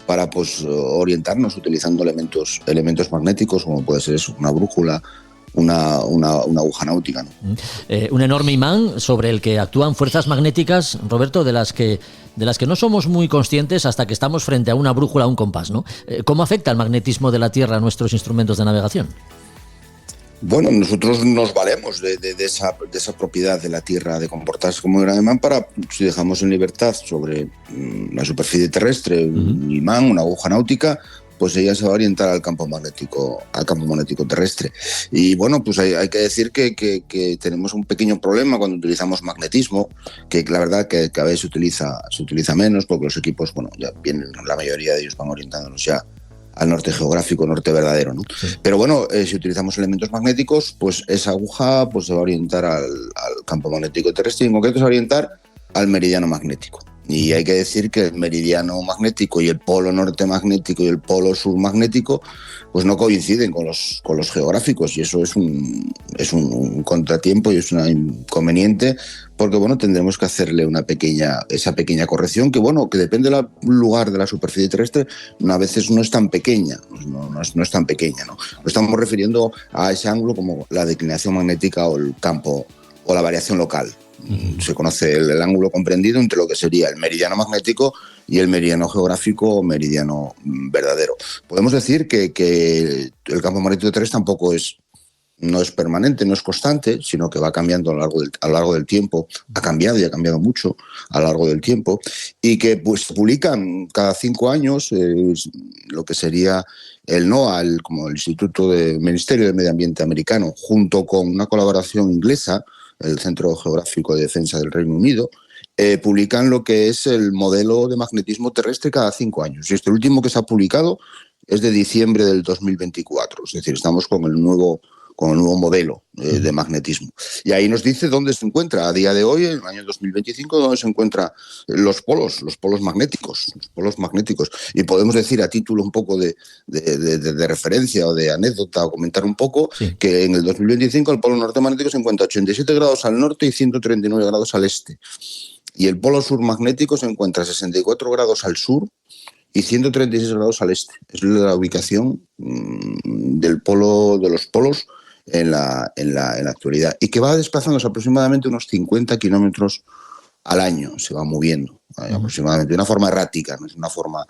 para pues orientarnos utilizando elementos magnéticos, como puede ser eso, una brújula, una aguja náutica, ¿no? Un enorme imán sobre el que actúan fuerzas magnéticas, Roberto, de las que no somos muy conscientes hasta que estamos frente a una brújula o un compás, ¿no? ¿Cómo afecta el magnetismo de la Tierra a nuestros instrumentos de navegación? Bueno, nosotros nos valemos de esa propiedad de la Tierra de comportarse como un gran imán para, si dejamos en libertad sobre la superficie terrestre un imán, una aguja náutica, pues ella se va a orientar al campo magnético terrestre. Y bueno, pues hay que decir que tenemos un pequeño problema cuando utilizamos magnetismo, que la verdad que cada vez se utiliza menos, porque los equipos, bueno, ya vienen, la mayoría de ellos van orientándonos ya al norte geográfico, norte verdadero, ¿no? Sí. Pero bueno, si utilizamos elementos magnéticos, pues esa aguja pues se va a orientar al campo magnético terrestre, y en concreto se va a orientar al meridiano magnético. Y hay que decir que el meridiano magnético y el polo norte magnético y el polo sur magnético pues no coinciden con los geográficos, y eso es un contratiempo y es un inconveniente, porque bueno, tendremos que hacerle esa pequeña corrección que bueno, que depende del lugar de la superficie terrestre, a veces no es tan pequeña, no es tan pequeña, ¿no? Lo estamos refiriendo a ese ángulo como la declinación magnética o el campo o la variación local. Se conoce el ángulo comprendido entre lo que sería el meridiano magnético y el meridiano geográfico o meridiano verdadero. Podemos decir que el campo magnético terrestre tampoco no es permanente, no es constante, sino que va cambiando a lo largo del tiempo. Ha cambiado y ha cambiado mucho a lo largo del tiempo, y que pues publican cada 5 años lo que sería el NOAA, como el Instituto del Ministerio del Medio Ambiente americano, junto con una colaboración inglesa, el Centro Geográfico de Defensa del Reino Unido, publican lo que es el modelo de magnetismo terrestre cada 5 años. Y este último que se ha publicado es de diciembre del 2024, es decir, estamos con el nuevo modelo de magnetismo. Y ahí nos dice dónde se encuentra a día de hoy, en el año 2025, dónde se encuentran los polos magnéticos. Y podemos decir, a título un poco de referencia o de anécdota, o comentar un poco, sí, que en el 2025 el polo norte magnético se encuentra a 87 grados al norte y 139 grados al este. Y el polo sur magnético se encuentra a 64 grados al sur y 136 grados al este. Es la ubicación de los polos en la actualidad, y que va desplazándose aproximadamente unos 50 kilómetros al año, se va moviendo aproximadamente de una forma errática, no es una forma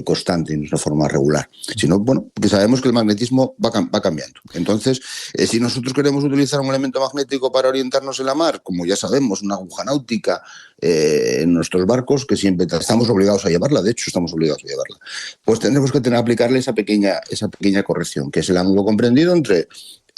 constante, no es una forma regular, sino bueno, que sabemos que el magnetismo va cambiando. Entonces, si nosotros queremos utilizar un elemento magnético para orientarnos en la mar, como ya sabemos, una aguja náutica en nuestros barcos, que siempre estamos obligados a llevarla, de hecho estamos obligados a llevarla, pues tendremos que aplicarle esa pequeña corrección, que es el ángulo comprendido entre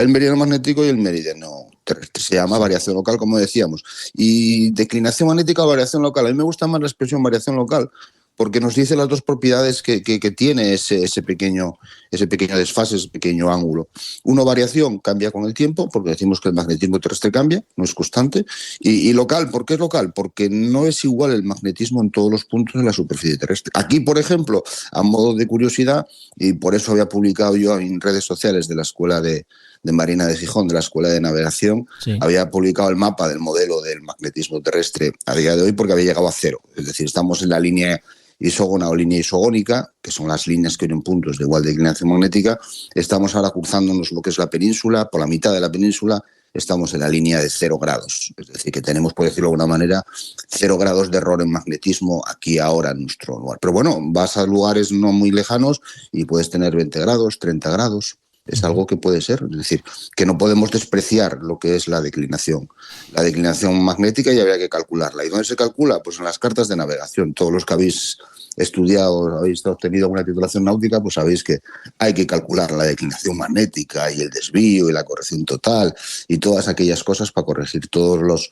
el meridiano magnético y el meridiano terrestre. Se llama variación local, como decíamos. Y declinación magnética o variación local. A mí me gusta más la expresión variación local porque nos dice las dos propiedades que tiene ese pequeño desfase, ese pequeño ángulo. Uno, variación, cambia con el tiempo, porque decimos que el magnetismo terrestre cambia, no es constante. Y local, ¿por qué es local? Porque no es igual el magnetismo en todos los puntos de la superficie terrestre. Aquí, por ejemplo, a modo de curiosidad, y por eso había publicado yo en redes sociales de la Escuela de Marina de Gijón, de la Escuela de Navegación, había publicado el mapa del modelo del magnetismo terrestre a día de hoy porque había llegado a cero. Es decir, estamos en la línea isógona o línea isogónica, que son las líneas que unen puntos de igual declinación magnética. Estamos ahora cruzándonos lo que es la península, por la mitad de la península estamos en la línea de 0 grados. Es decir, que tenemos, por decirlo de alguna manera, 0 grados de error en magnetismo aquí ahora en nuestro lugar. Pero bueno, vas a lugares no muy lejanos y puedes tener 20 grados, 30 grados. Es algo que puede ser, es decir, que no podemos despreciar lo que es la declinación. La declinación magnética ya habría que calcularla. ¿Y dónde se calcula? Pues en las cartas de navegación. Todos los que habéis estudiado, habéis obtenido alguna titulación náutica, pues sabéis que hay que calcular la declinación magnética y el desvío y la corrección total y todas aquellas cosas para corregir todos los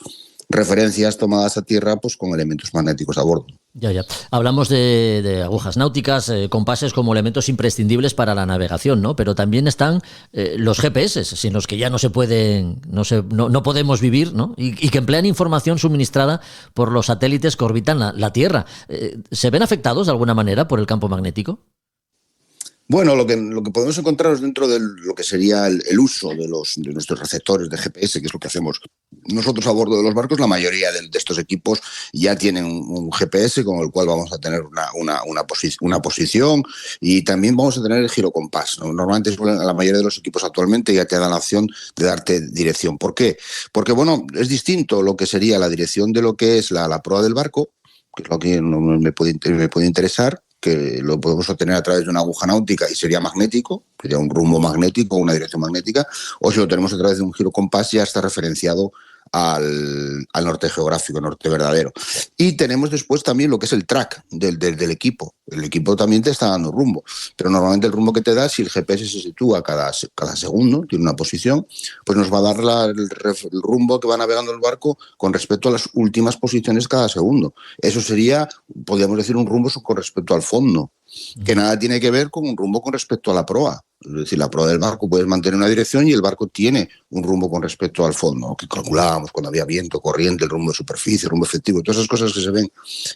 referencias tomadas a tierra pues con elementos magnéticos a bordo. Ya. Hablamos de agujas náuticas, compases como elementos imprescindibles para la navegación, ¿no? Pero también están los GPS, sin los que ya no podemos vivir, ¿no? Y que emplean información suministrada por los satélites que orbitan la Tierra. ¿Se ven afectados de alguna manera por el campo magnético? Bueno, lo que podemos encontrarnos dentro de lo que sería el uso de nuestros receptores de GPS, que es lo que hacemos nosotros a bordo de los barcos, la mayoría de estos equipos ya tienen un GPS con el cual vamos a tener una posición y también vamos a tener el girocompás. Normalmente la mayoría de los equipos actualmente ya te dan la opción de darte dirección. ¿Por qué? Porque bueno, es distinto lo que sería la dirección de lo que es la proa del barco, que es lo que me puede interesar, que lo podemos obtener a través de una aguja náutica y sería magnético, sería un rumbo magnético, una dirección magnética, o si lo tenemos a través de un girocompás ya está referenciado al norte geográfico, norte verdadero. Y tenemos después también lo que es el track del equipo. El equipo también te está dando rumbo, pero normalmente el rumbo que te da, si el GPS se sitúa cada segundo, tiene una posición, pues nos va a dar el rumbo que va navegando el barco con respecto a las últimas posiciones cada segundo. Eso sería, podríamos decir, un rumbo con respecto al fondo, que nada tiene que ver con un rumbo con respecto a la proa. Es decir, la proa del barco puede mantener una dirección y el barco tiene un rumbo con respecto al fondo, que calculábamos cuando había viento, corriente, el rumbo de superficie, el rumbo efectivo, todas esas cosas que se ven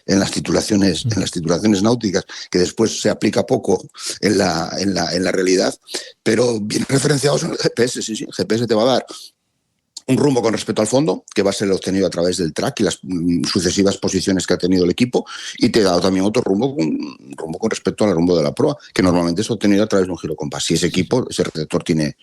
en las titulaciones náuticas, que después se aplica poco en la realidad, pero bien referenciados en el GPS. Sí, el GPS te va a dar un rumbo con respecto al fondo, que va a ser obtenido a través del track y las sucesivas posiciones que ha tenido el equipo, y te ha dado también otro rumbo con respecto al rumbo de la proa, que normalmente es obtenido a través de un girocompás. Si ese receptor tiene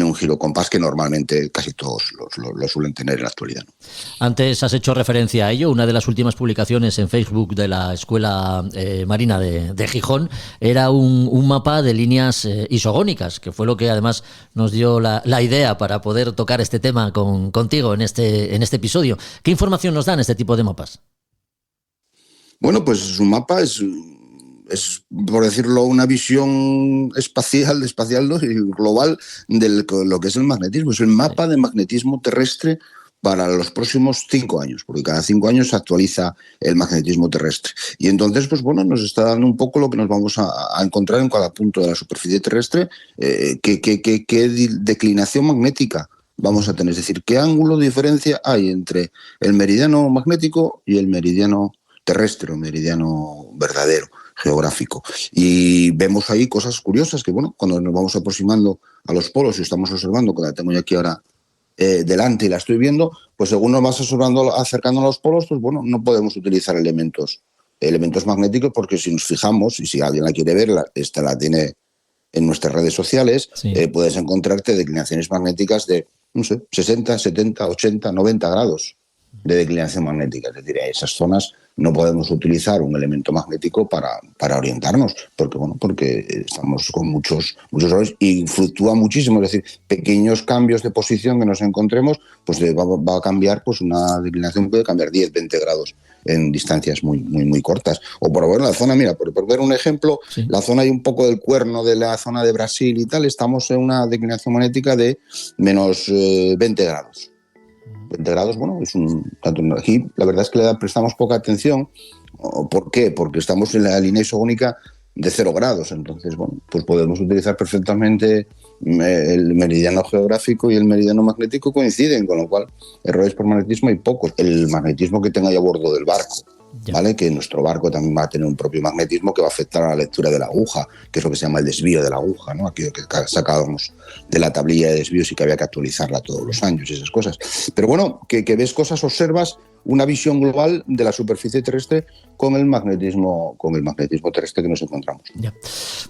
un girocompás, que normalmente casi todos lo suelen tener en la actualidad, ¿no? Antes has hecho referencia a ello. Una de las últimas publicaciones en Facebook de la Escuela Marina de Gijón era un mapa de líneas isogónicas, que fue lo que además nos dio la idea para poder tocar este tema contigo en este episodio. ¿Qué información nos dan este tipo de mapas? Bueno, pues un mapa es por decirlo, una visión espacial y global de lo que es el magnetismo. Es el mapa de magnetismo terrestre para los próximos 5 años, porque cada 5 años se actualiza el magnetismo terrestre. Y entonces, pues bueno, nos está dando un poco lo que nos vamos a encontrar en cada punto de la superficie terrestre, qué declinación magnética vamos a tener. Es decir, qué ángulo de diferencia hay entre el meridiano magnético y el meridiano terrestre, o meridiano verdadero, geográfico. Y vemos ahí cosas curiosas que, bueno, cuando nos vamos aproximando a los polos y estamos observando, que la tengo yo aquí ahora delante y la estoy viendo, pues según nos vas acercando a los polos, pues bueno, no podemos utilizar elementos magnéticos, porque si nos fijamos, y si alguien la quiere ver, esta la tiene en nuestras redes sociales, sí. Puedes encontrarte declinaciones magnéticas de, no sé, 60, 70, 80, 90 grados de declinación magnética. Es decir, en esas zonas no podemos utilizar un elemento magnético para orientarnos, porque estamos con muchos errores y fluctúa muchísimo. Es decir, pequeños cambios de posición que nos encontremos, pues va a cambiar, pues una declinación puede cambiar 10, 20 grados en distancias muy cortas. O por ver la zona, mira, por ver un ejemplo, sí. La zona hay un poco del cuerno de la zona de Brasil y tal, estamos en una declinación magnética de menos 20 grados. 20 grados, bueno, es tanto aquí la verdad es que le prestamos poca atención. ¿Por qué? Porque estamos en la línea isogónica de 0 grados, entonces, bueno, pues podemos utilizar perfectamente el meridiano geográfico y el meridiano magnético coinciden, con lo cual errores por magnetismo hay pocos. El magnetismo que tenga ahí a bordo del barco, ¿vale? Que nuestro barco también va a tener un propio magnetismo que va a afectar a la lectura de la aguja, que es lo que se llama el desvío de la aguja, ¿no? Aquello que sacábamos de la tablilla de desvíos y que había que actualizarla todos los años y esas cosas. Pero bueno, que ves cosas, observas una visión global de la superficie terrestre con el magnetismo terrestre que nos encontramos. Ya.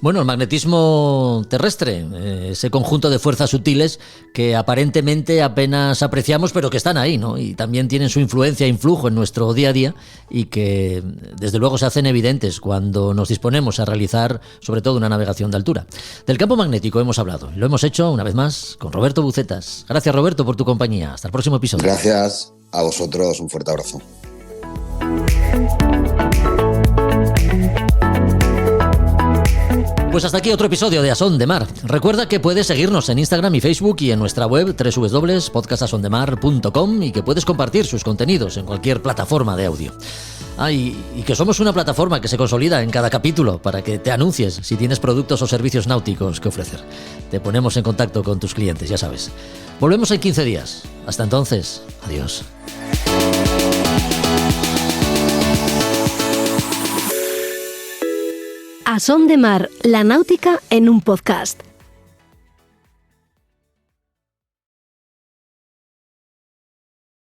Bueno, el magnetismo terrestre, ese conjunto de fuerzas sutiles que aparentemente apenas apreciamos, pero que están ahí, ¿no? Y también tienen su influencia e influjo en nuestro día a día y que desde luego se hacen evidentes cuando nos disponemos a realizar sobre todo una navegación de altura. Del campo magnético hemos hablado, lo hemos hecho una vez más con Roberto Bucetas. Gracias, Roberto, por tu compañía. Hasta el próximo episodio. Gracias a vosotros, un fuerte abrazo. Pues hasta aquí otro episodio de A Son de Mar. Recuerda que puedes seguirnos en Instagram y Facebook y en nuestra web www.podcastasondemar.com y que puedes compartir sus contenidos en cualquier plataforma de audio. Y que somos una plataforma que se consolida en cada capítulo para que te anuncies si tienes productos o servicios náuticos que ofrecer. Te ponemos en contacto con tus clientes, ya sabes. Volvemos en 15 días. Hasta entonces, adiós. A Son de Mar, la náutica en un podcast.